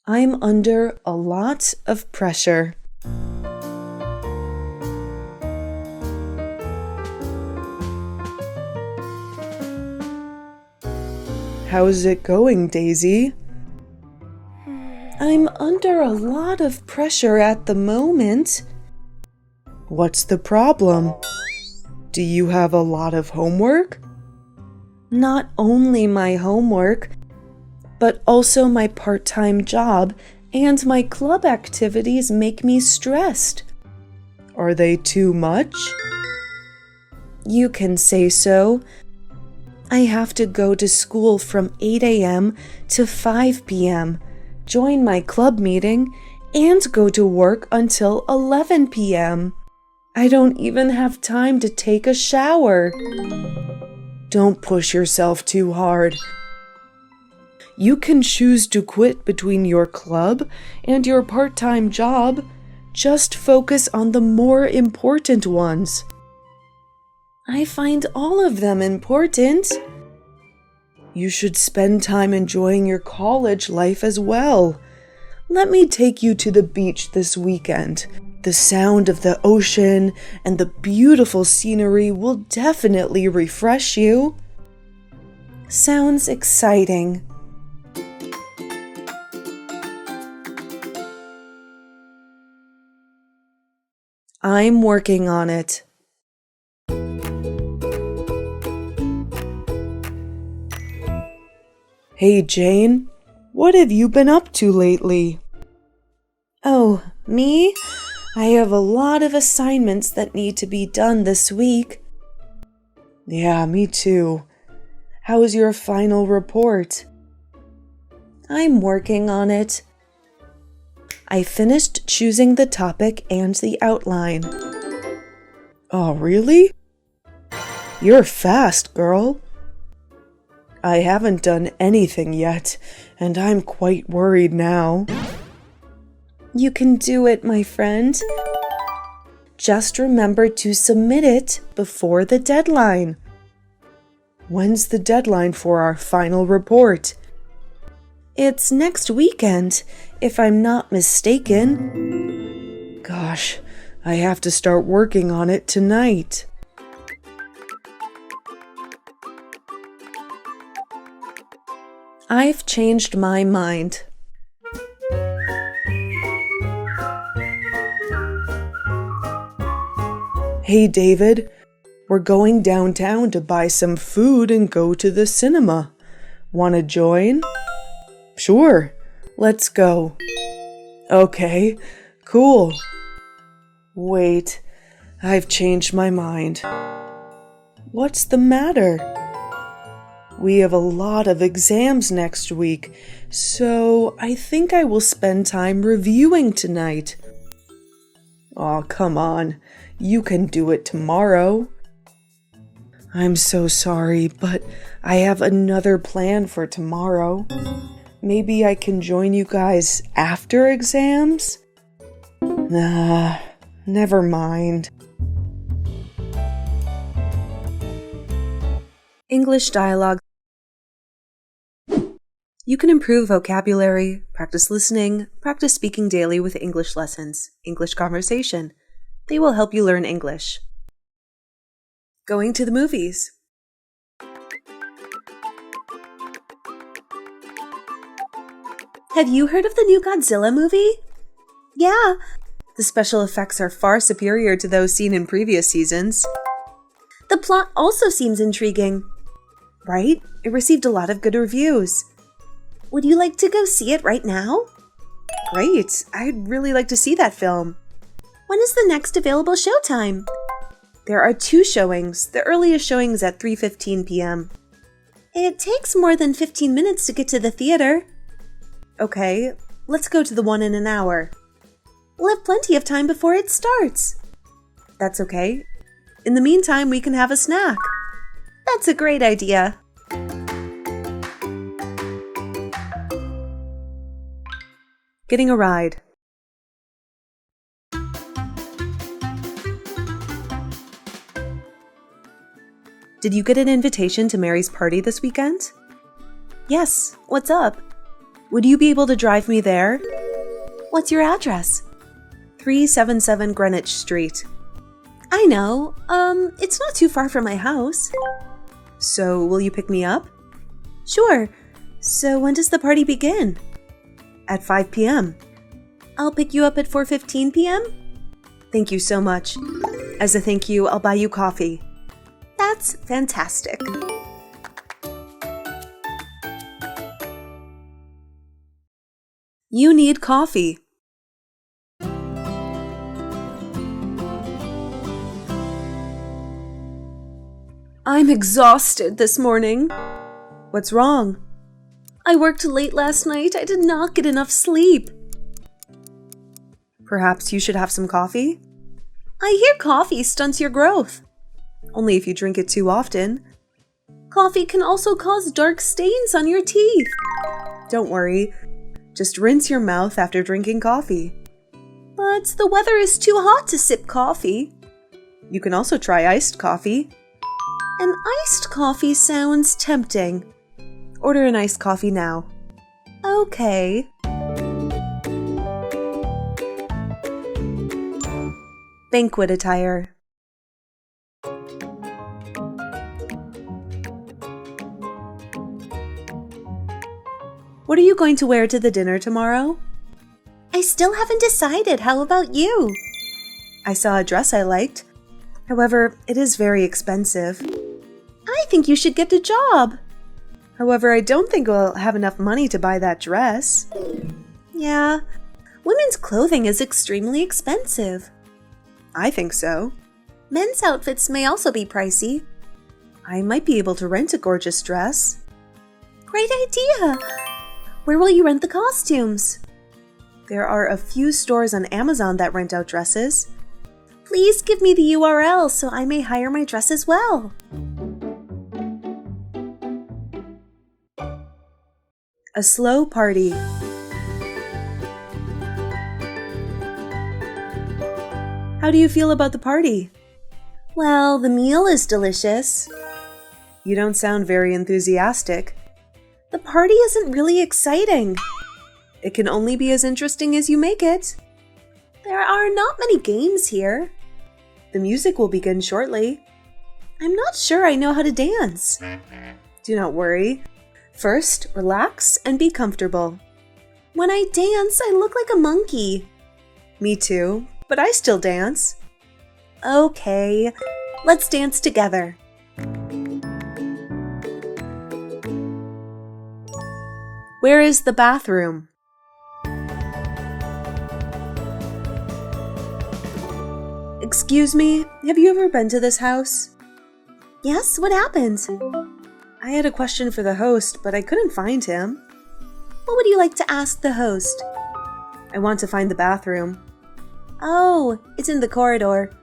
I'm under a lot of pressure. How's it going, Daisy? I'm under a lot of pressure at the moment. What's the problem? Do you have a lot of homework? Not only my homework, but also my part-time job and my club activities make me stressed. Are they too much? You can say so. I have to go to school from 8 a.m. to 5 p.m., join my club meeting, and go to work until 11 p.m. I don't even have time to take a shower. Don't push yourself too hard. You can choose to quit between your club and your part-time job. Just focus on the more important ones. I find all of them important. You should spend time enjoying your college life as well. Let me take you to the beach this weekend. The sound of the ocean and the beautiful scenery will definitely refresh you. Sounds exciting. I'm working on it. Hey, Jane, what have you been up to lately? Oh, me? I have a lot of assignments that need to be done this week. Yeah, me too. How's your final report? I'm working on it. I finished choosing the topic and the outline. Oh, really? You're fast, girl. I haven't done anything yet, and I'm quite worried now. You can do it, my friend. Just remember to submit it before the deadline. When's the deadline for our final report? It's next weekend, if I'm not mistaken. Gosh, I have to start working on it tonight. I've changed my mind. Hey, David, we're going downtown to buy some food and go to the cinema. Want to join? Sure, let's go. Okay, Cool. Wait, I've changed my mind. What's the matter? We have a lot of exams next week, so I think I will spend time reviewing tonight. Aw, come on. You can do it tomorrow. I'm so sorry, but I have another plan for tomorrow. Maybe I can join you guys after exams? Nah, never mind. English dialogue. You can improve vocabulary, practice listening, practice speaking daily with English lessons, English conversation. They will help you learn English. Going to the movies. Have you heard of the new Godzilla movie? Yeah, the special effects are far superior to those seen in previous seasons. The plot also seems intriguing. Right? It received a lot of good reviews. Would you like to go see it right now? Great, I'd really like to see that film. When is the next available showtime? There are 2 showings. The earliest showing is at 3:15 p.m. It takes more than 15 minutes to get to the theater. Okay, let's go to the one in an hour. We'll have plenty of time before it starts. That's okay. In the meantime, we can have a snack. That's a great idea. Getting a ride. Did you get an invitation to Mary's party this weekend? Yes, what's up? Would you be able to drive me there? What's your address? 377 Greenwich Street. I know, it's not too far from my house. So, will you pick me up? Sure. So, when does the party begin? At 5 p.m. I'll pick you up at 4:15 p.m.? Thank you so much. As a thank you, I'll buy you coffee. That's fantastic. You need coffee. I'm exhausted this morning. What's wrong? I worked late last night. I did not get enough sleep. Perhaps you should have some coffee? I hear coffee stunts your growth. Only if you drink it too often. Coffee can also cause dark stains on your teeth. Don't worry. Just rinse your mouth after drinking coffee. But the weather is too hot to sip coffee. You can also try iced coffee. An iced coffee sounds tempting. Order an iced coffee now. Okay. Banquet attire. What are you going to wear to the dinner tomorrow? I still haven't decided. How about you? I saw a dress I liked. However, it is very expensive. I think you should get a job. However, I don't think we'll have enough money to buy that dress. Yeah, women's clothing is extremely expensive. I think so. Men's outfits may also be pricey. I might be able to rent a gorgeous dress. Great idea! Where will you rent the costumes? There are a few stores on Amazon that rent out dresses. Please give me the URL so I may hire my dress as well. A slow party. How do you feel about the party? Well, the meal is delicious. You don't sound very enthusiastic. The party isn't really exciting. It can only be as interesting as you make it. There are not many games here. The music will begin shortly. I'm not sure I know how to dance. Do not worry. First, relax and be comfortable. When I dance, I look like a monkey. Me too, but I still dance. Okay, let's dance together. Where is the bathroom? Excuse me, have you ever been to this house? Yes, what happened? I had a question for the host, but I couldn't find him. What would you like to ask the host? I want to find the bathroom. Oh, it's in the corridor.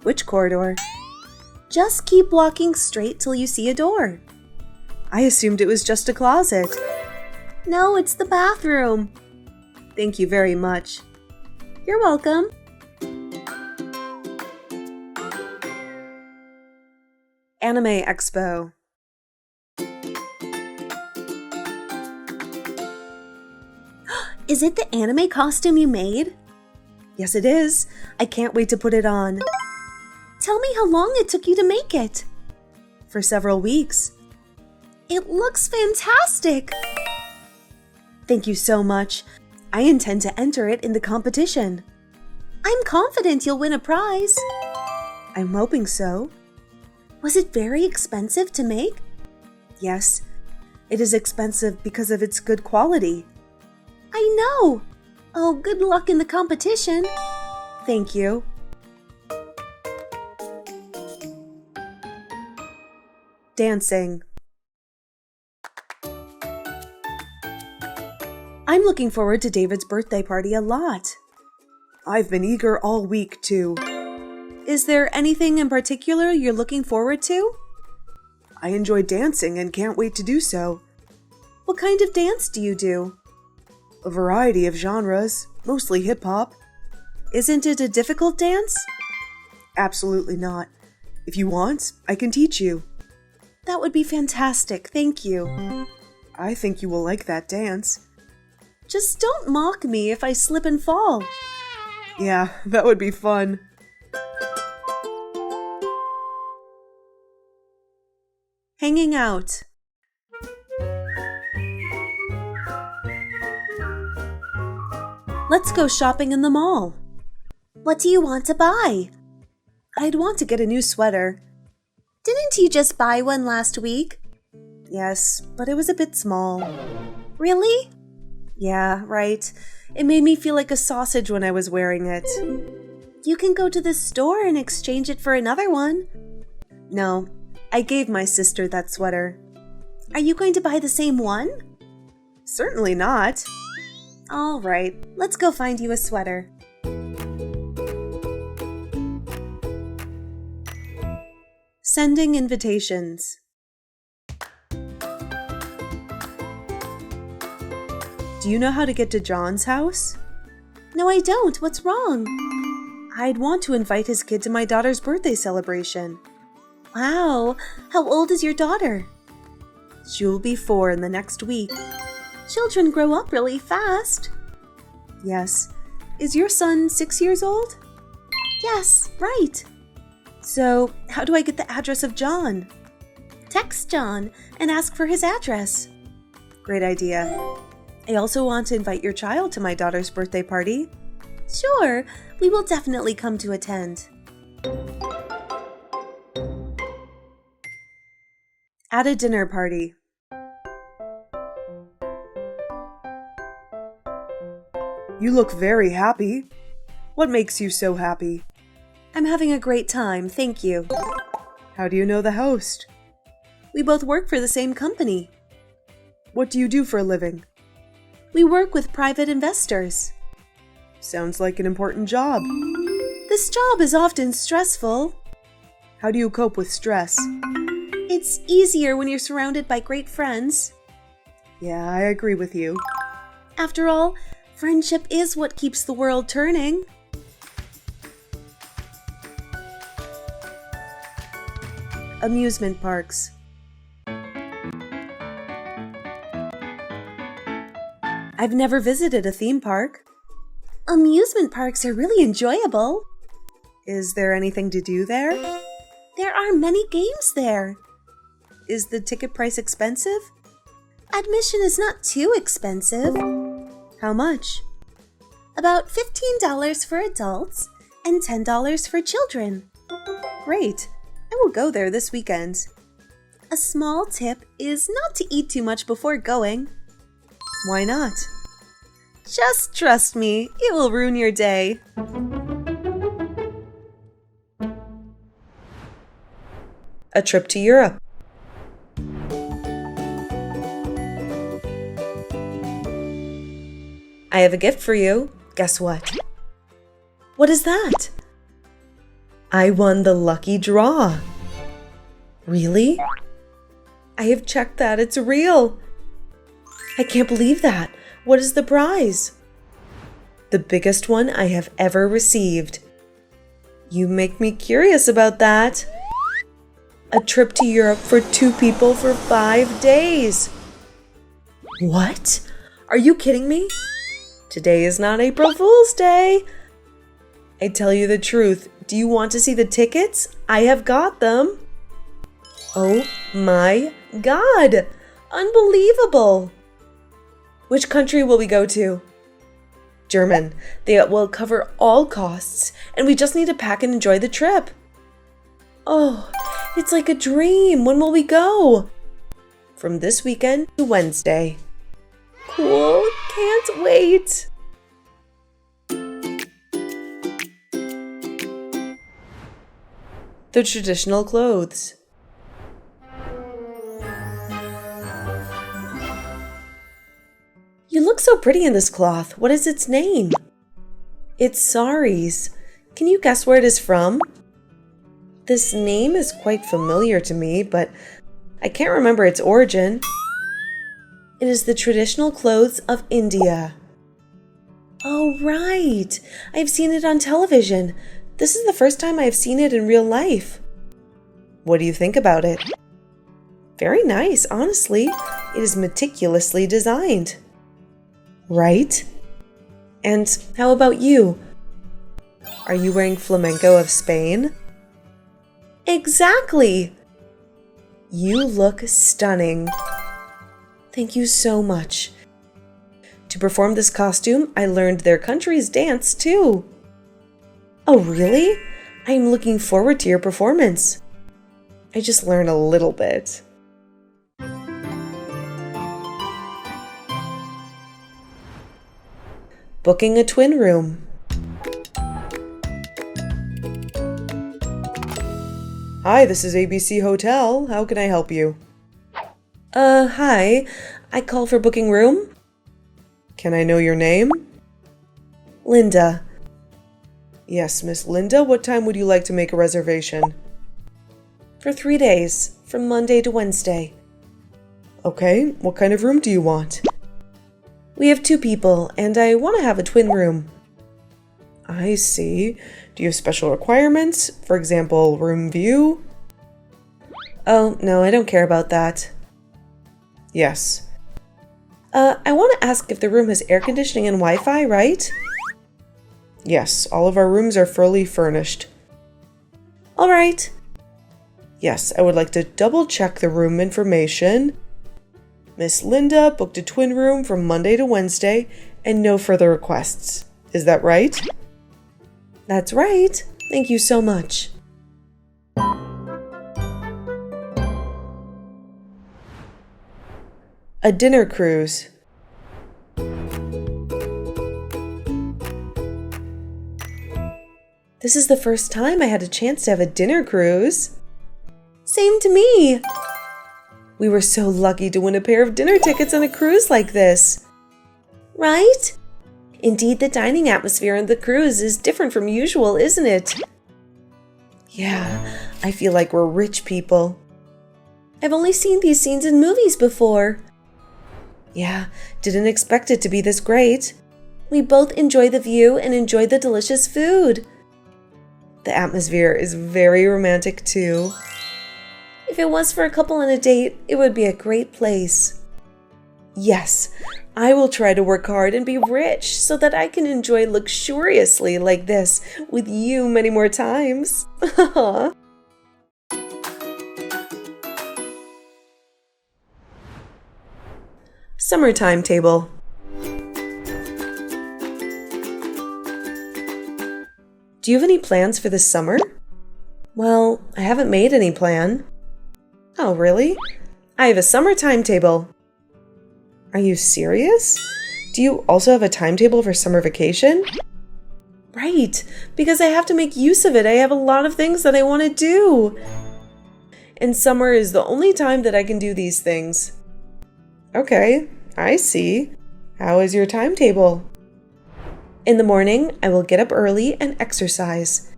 Which corridor? Just keep walking straight till you see a door. I assumed it was just a closet. No, it's the bathroom. Thank you very much. You're welcome. Anime Expo. Is it the anime costume you made? Yes, it is. I can't wait to put it on. Tell me how long it took you to make it. For several weeks. It looks fantastic. Thank you so much. I intend to enter it in the competition. I'm confident you'll win a prize. I'm hoping so. Was it very expensive to make? Yes. It is expensive because of its good quality. I know. Oh, good luck in the competition. Thank you. Dancing. I'm looking forward to David's birthday party a lot. I've been eager all week, too. Is there anything in particular you're looking forward to? I enjoy dancing and can't wait to do so. What kind of dance do you do? A variety of genres, mostly hip-hop. Isn't it a difficult dance? Absolutely not. If you want, I can teach you. That would be fantastic, thank you. I think you will like that dance. Just don't mock me if I slip and fall. Yeah, that would be fun. Hanging out. Let's go shopping in the mall. What do you want to buy? I'd want to get a new sweater. Didn't you just buy one last week? Yes, but it was a bit small. Really? Yeah, right. It made me feel like a sausage when I was wearing it. You can go to the store and exchange it for another one. No, I gave my sister that sweater. Are you going to buy the same one? Certainly not. All right, let's go find you a sweater. Sending invitations. Do you know how to get to John's house? No, I don't. What's wrong? I'd want to invite his kid to my daughter's birthday celebration. Wow, how old is your daughter? She will be 4 in the next week. Children grow up really fast. Yes. Is your son 6 years old? Yes, right. So, how do I get the address of John? Text John and ask for his address. Great idea. I also want to invite your child to my daughter's birthday party. Sure, we will definitely come to attend. At a dinner party. You look very happy. What makes you so happy? I'm having a great time, thank you. How do you know the host? We both work for the same company. What do you do for a living? We work with private investors. Sounds like an important job. This job is often stressful. How do you cope with stress? It's easier when you're surrounded by great friends. Yeah, I agree with you. After all, friendship is what keeps the world turning. Amusement parks. I've never visited a theme park. Amusement parks are really enjoyable. Is there anything to do there? There are many games there. Is the ticket price expensive? Admission is not too expensive. How much? About $15 for adults and $10 for children. Great. I will go there this weekend. A small tip is not to eat too much before going. Why not? Just trust me, it will ruin your day. A trip to Europe. I have a gift for you. Guess what? What is that? I won the lucky draw. Really? I have checked that. It's real. I can't believe that. What is the prize? The biggest one I have ever received. You make me curious about that. A trip to Europe for 2 people for 5 days. What? Are you kidding me? Today is not April Fool's Day. I tell you the truth. Do you want to see the tickets? I have got them. Oh my God! Unbelievable! Which country will we go to? German. They will cover all costs, and we just need to pack and enjoy the trip. Oh, it's like a dream. When will we go? From this weekend to Wednesday. Cool. Can't wait. The traditional clothes. You look so pretty in this cloth. What is its name? It's saris. Can you guess where it is from? This name is quite familiar to me, but I can't remember its origin. It is the traditional clothes of India. Oh, right. I've seen it on television. This is the first time I've seen it in real life. What do you think about it? Very nice, honestly. It is meticulously designed. Right? And how about you? Are you wearing flamenco of Spain? Exactly! You look stunning. Thank you so much. To perform this costume, I learned their country's dance too. Oh, really? I'm looking forward to your performance. I just learned a little bit. Booking a twin room. Hi, this is ABC Hotel. How can I help you? Hi. I call for booking room. Can I know your name? Linda. Yes, Miss Linda. What time would you like to make a reservation? For 3 days, from Monday to Wednesday. Okay, what kind of room do you want? We have 2 people, and I want to have a twin room. I see. Do you have special requirements? For example, room view? Oh, no, I don't care about that. Yes. I want to ask if the room has air conditioning and Wi-Fi, right? Yes, all of our rooms are fully furnished. All right. Yes, I would like to double check the room information. Miss Linda booked a twin room from Monday to Wednesday and no further requests. Is that right? That's right. Thank you so much. A dinner cruise. This is the first time I had a chance to have a dinner cruise. Same to me. We were so lucky to win a pair of dinner tickets on a cruise like this. Right? Indeed, the dining atmosphere on the cruise is different from usual, isn't it? Yeah, I feel like we're rich people. I've only seen these scenes in movies before. Yeah, didn't expect it to be this great. We both enjoy the view and enjoy the delicious food. The atmosphere is very romantic too. If it was for a couple on a date, it would be a great place. Yes, I will try to work hard and be rich so that I can enjoy luxuriously like this with you many more times. Summer timetable. Do you have any plans for this summer? Well, I haven't made any plan. Oh, really? I have a summer timetable. Are you serious? Do you also have a timetable for summer vacation? Right, because I have to make use of it. I have a lot of things that I want to do. and summer is the only time that I can do these things. Okay, I see. How is your timetable? In the morning, I will get up early and exercise.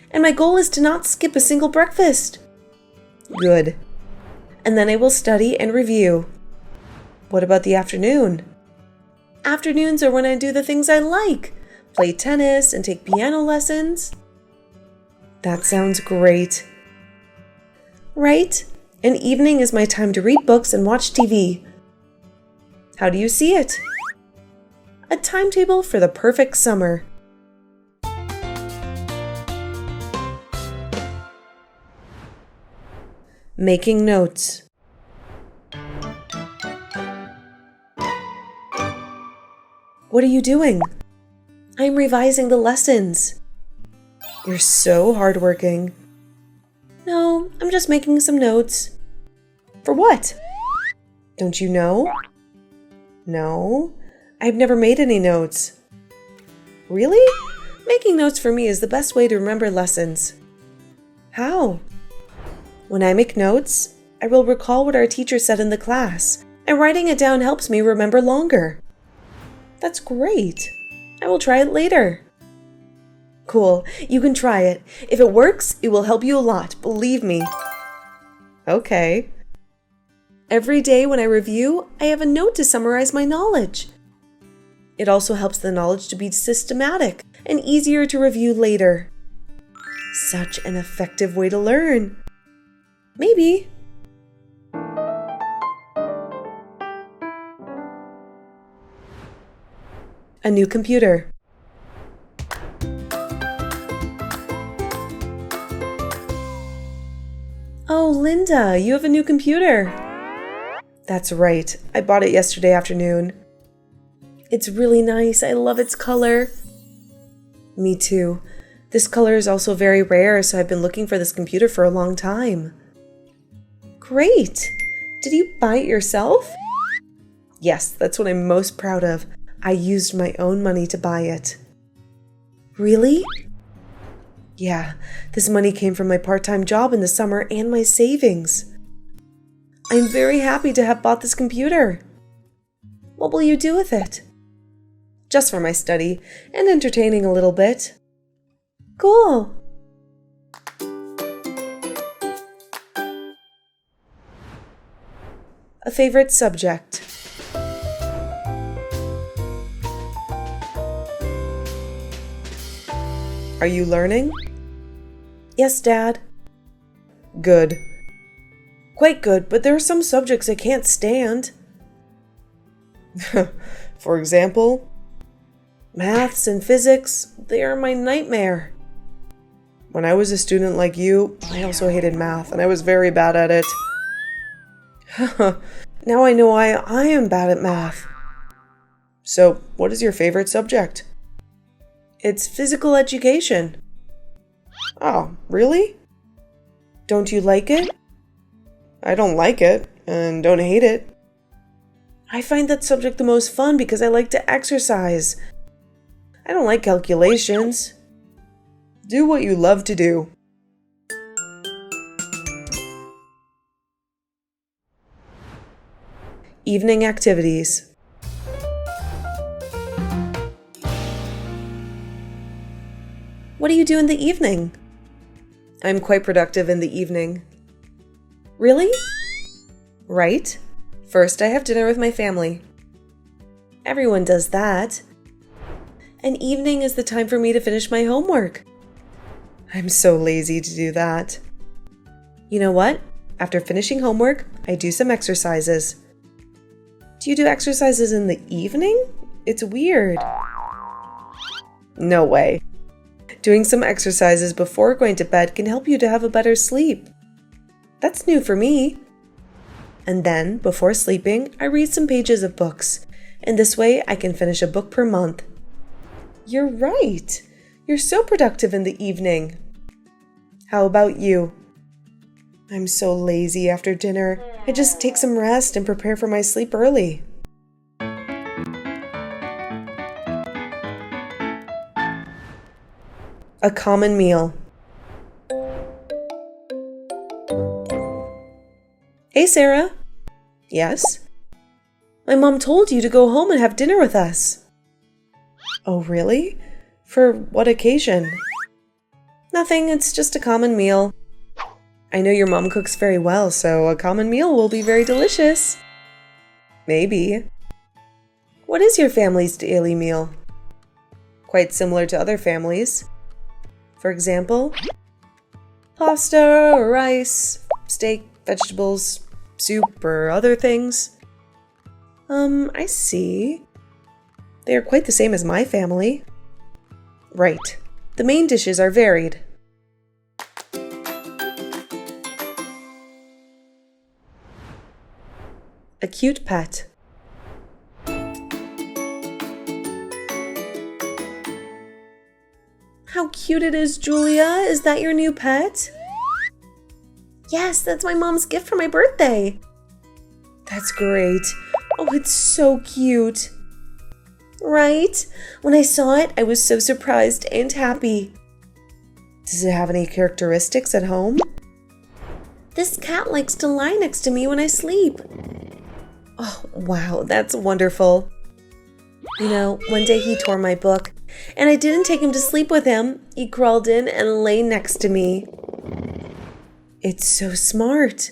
And my goal is to not skip a single breakfast. Good. And then I will study and review. What about the afternoon? Afternoons are when I do the things I like. Play tennis and take piano lessons. That sounds great. Right? An evening is my time to read books and watch TV. How do you see it? A timetable for the perfect summer. Making notes. What are you doing? I'm revising the lessons. You're so hardworking. No, I'm just making some notes. For what? Don't you know? No, I've never made any notes. Really? Making notes for me is the best way to remember lessons. How? When I make notes, I will recall what our teacher said in the class, and writing it down helps me remember longer. That's great. I will try it later. Cool, you can try it. If it works, it will help you a lot, believe me. Okay. Every day when I review, I have a note to summarize my knowledge. It also helps the knowledge to be systematic and easier to review later. Such an effective way to learn. Maybe. A new computer. Oh, Linda, you have a new computer. That's right. I bought it yesterday afternoon. It's really nice. I love its color. Me too. This color is also very rare, so I've been looking for this computer for a long time. Great! Did you buy it yourself? Yes, that's what I'm most proud of. I used my own money to buy it. Really? Yeah, this money came from my part-time job in the summer and my savings. I'm very happy to have bought this computer. What will you do with it? Just for my study and entertaining a little bit. Cool. A favorite subject. Are you learning? Yes, Dad. Good. Quite good, but there are some subjects I can't stand. For example, maths and physics, they are my nightmare. When I was a student like you, I also hated math, and I was very bad at it. Now I know why I am bad at math. So, what is your favorite subject? It's physical education. Oh, really? Don't you like it? I don't like it, and don't hate it. I find that subject the most fun because I like to exercise. I don't like calculations. Do what you love to do. Evening activities. What do you do in the evening? I'm quite productive in the evening. Really? Right. First, I have dinner with my family. Everyone does that. And evening is the time for me to finish my homework. I'm so lazy to do that. You know what? After finishing homework, I do some exercises. Do you do exercises in the evening? It's weird. No way. Doing some exercises before going to bed can help you to have a better sleep. That's new for me. And then, before sleeping, I read some pages of books. And this way, I can finish a book per month. You're right. You're so productive in the evening. How about you? I'm so lazy after dinner. I just take some rest and prepare for my sleep early. A common meal. Hey, Sarah. Yes? My mom told you to go home and have dinner with us. Oh, really? For what occasion? Nothing, it's just a common meal. I know your mom cooks very well, so a common meal will be very delicious. Maybe. What is your family's daily meal? Quite similar to other families. For example, pasta or rice, steak, vegetables, soup, or other things. I see. They are quite the same as my family. Right. The main dishes are varied. A cute pet. How cute it is, Julia. Is that your new pet? Yes, that's my mom's gift for my birthday. That's great. Oh, it's so cute. Right? When I saw it, I was so surprised and happy. Does it have any characteristics at home? This cat likes to lie next to me when I sleep. Oh, wow, that's wonderful. You know, one day he tore my book, and I didn't take him to sleep with him. He crawled in and lay next to me. It's so smart.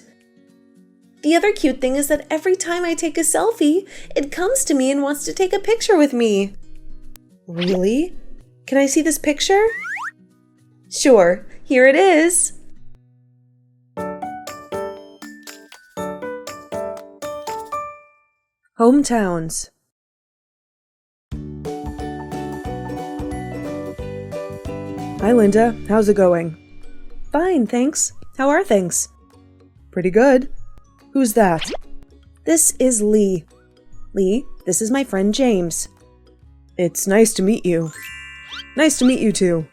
The other cute thing is that every time I take a selfie, it comes to me and wants to take a picture with me. Really? Can I see this picture? Sure, here it is. Hometowns. Hi, Linda. How's it going? Fine, thanks. How are things? Pretty good. Who's that? This is Lee. Lee, this is my friend James. It's nice to meet you. Nice to meet you too.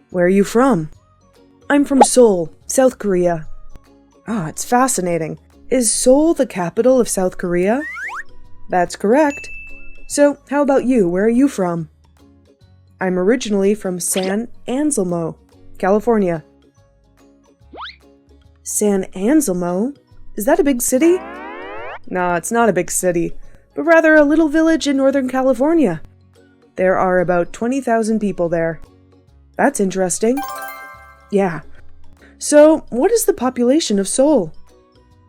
Where are you from? I'm from Seoul, South Korea. Ah, it's fascinating. Is Seoul the capital of South Korea? That's correct. So, how about you? Where are you from? I'm originally from San Anselmo, California. San Anselmo? Is that a big city? No, it's not a big city, but rather a little village in Northern California. There are about 20,000 people there. That's interesting. Yeah. So, what is the population of Seoul?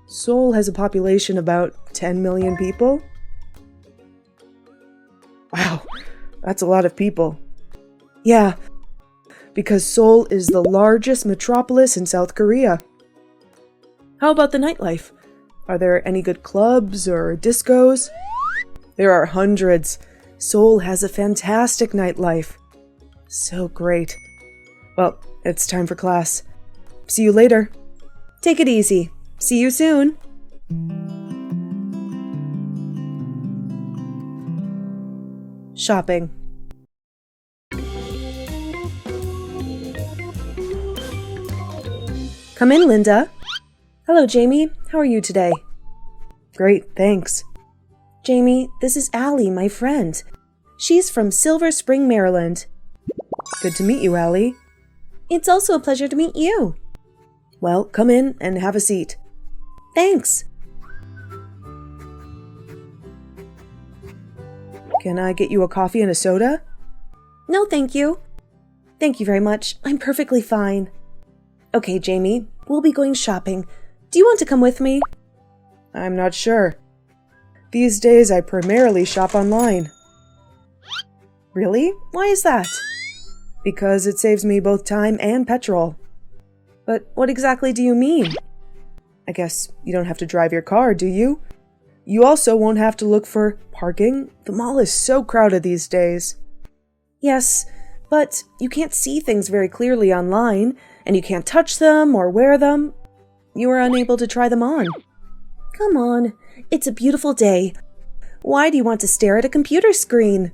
Seoul has a population of about 10 million people. Wow, that's a lot of people. Yeah, because Seoul is the largest metropolis in South Korea. How about the nightlife? Are there any good clubs or discos? There are hundreds. Seoul has a fantastic nightlife. So great. Well, it's time for class. See you later. Take it easy. See you soon. Shopping. Come in, Linda. Hello, Jamie. How are you today? Great, thanks. Jamie, this is Allie, my friend. She's from Silver Spring, Maryland. Good to meet you, Allie. It's also a pleasure to meet you. Well, come in and have a seat. Thanks. Can I get you a coffee and a soda? No, thank you. Thank you very much. I'm perfectly fine. Okay, Jamie, we'll be going shopping. Do you want to come with me? I'm not sure. These days I primarily shop online. Really? Why is that? Because it saves me both time and petrol. But what exactly do you mean? I guess you don't have to drive your car, do you? You also won't have to look for parking. The mall is so crowded these days. Yes, but you can't see things very clearly online, and you can't touch them or wear them. You are unable to try them on. Come on, it's a beautiful day. Why do you want to stare at a computer screen?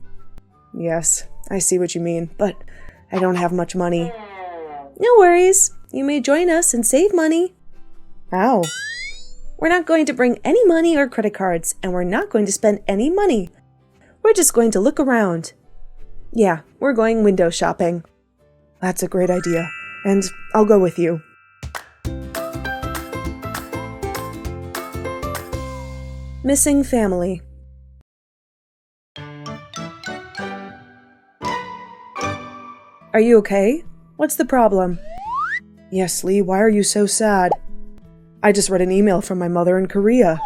Yes, I see what you mean, but I don't have much money. No worries. You may join us and save money. How? We're not going to bring any money or credit cards, and we're not going to spend any money. We're just going to look around. Yeah, we're going window shopping. That's a great idea, and I'll go with you. Missing family. Are you okay? What's the problem? Yes, Lee, why are you so sad? I just read an email from my mother in Korea.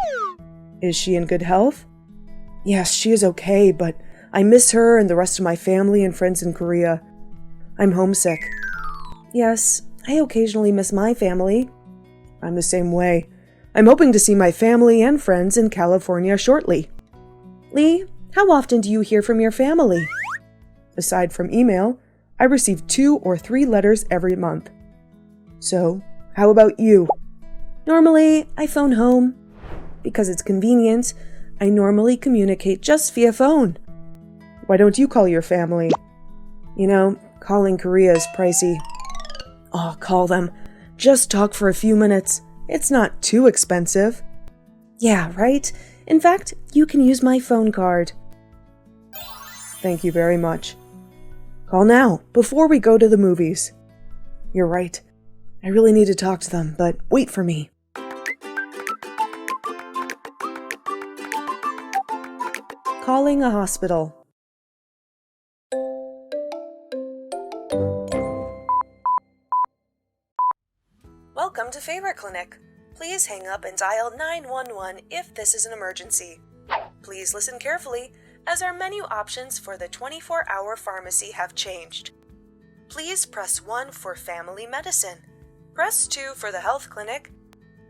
Is she in good health? Yes, she is okay, but I miss her and the rest of my family and friends in Korea. I'm homesick. Yes, I occasionally miss my family. I'm the same way. I'm hoping to see my family and friends in California shortly. Lee, how often do you hear from your family? Aside from email, I receive 2 or 3 letters every month. So, how about you? Normally, I phone home. Because it's convenient, I normally communicate just via phone. Why don't you call your family? You know, calling Korea is pricey. Oh, call them. Just talk for a few minutes. It's not too expensive. Yeah, right? In fact, you can use my phone card. Thank you very much. Call now, before we go to the movies. You're right. I really need to talk to them, but wait for me. Calling a hospital. Welcome to Favorite Clinic. Please hang up and dial 911 if this is an emergency. Please listen carefully, as our menu options for the 24-hour pharmacy have changed. Please press 1 for family medicine. Press 2 for the health clinic.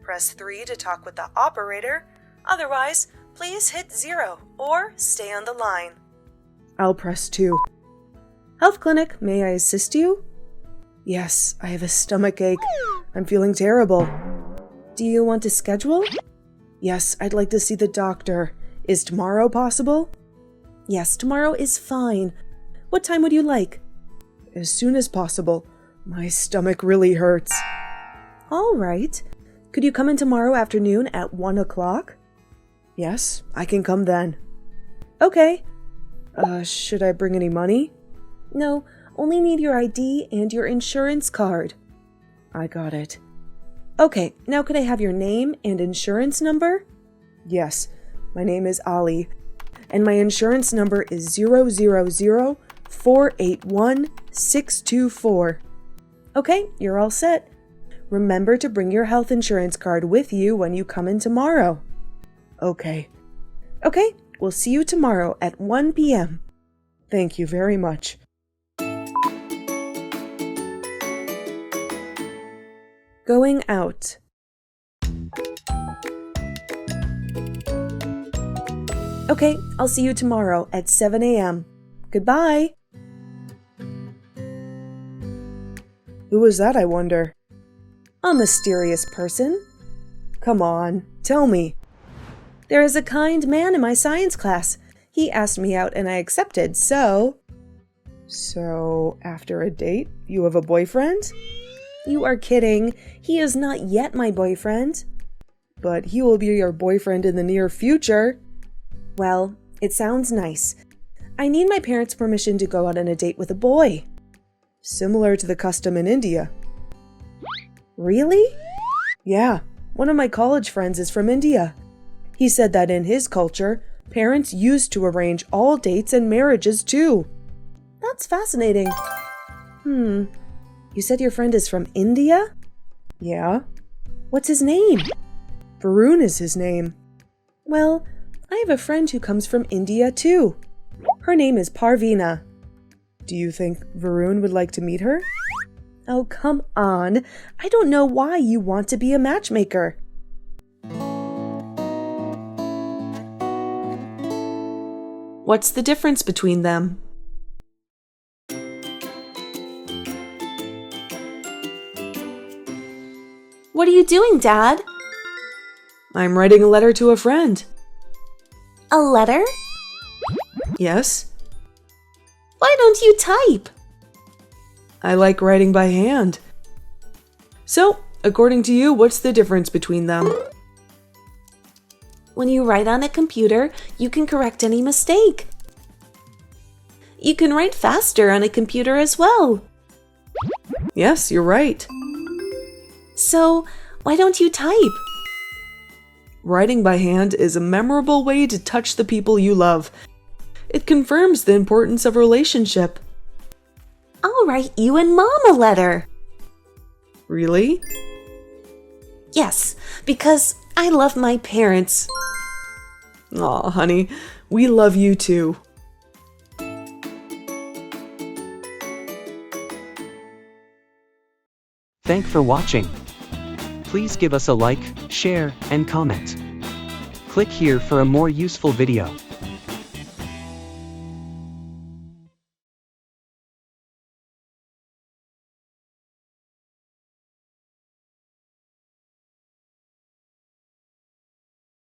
Press 3 to talk with the operator. Otherwise, please hit 0 or stay on the line. I'll press 2. Health clinic, may I assist you? Yes, I have a stomach ache. I'm feeling terrible. Do you want to schedule? Yes, I'd like to see the doctor. Is tomorrow possible? Yes, tomorrow is fine. What time would you like? As soon as possible. My stomach really hurts. All right. Could you come in tomorrow afternoon at 1 o'clock? Yes, I can come then. Okay. Should I bring any money? No, only need your ID and your insurance card. I got it. Okay, now could I have your name and insurance number? Yes, my name is Ali, and my insurance number is 000481624. Okay, you're all set. Remember to bring your health insurance card with you when you come in tomorrow. Okay. Okay, we'll see you tomorrow at 1 p.m. Thank you very much. Going out. Okay, I'll see you tomorrow at 7 a.m. Goodbye. Who was that, I wonder? A mysterious person. Come on, tell me. There is a kind man in my science class. He asked me out and I accepted, so... So, after a date, you have a boyfriend? You are kidding. He is not yet my boyfriend. But he will be your boyfriend in the near future. Well, it sounds nice. I need my parents' permission to go out on a date with a boy. Similar to the custom in India. Really? Yeah, one of my college friends is from India. He said that in his culture, parents used to arrange all dates and marriages too. That's fascinating. You said your friend is from India? Yeah. What's his name? Varun is his name. Well, I have a friend who comes from India too. Her name is Parveena. Do you think Varun would like to meet her? Oh, come on. I don't know why you want to be a matchmaker. What's the difference between them? What are you doing, Dad? I'm writing a letter to a friend. A letter? Yes. Why don't you type? I like writing by hand. So, according to you, what's the difference between them? When you write on a computer, you can correct any mistake. You can write faster on a computer as well. Yes, you're right. So, why don't you type? Writing by hand is a memorable way to touch the people you love. It confirms the importance of relationship. I'll write you and Mom a letter. Really? Yes, because I love my parents. Aw, honey, we love you too. Thanks for watching. Please give us a like, share, and comment. Click here for a more useful video.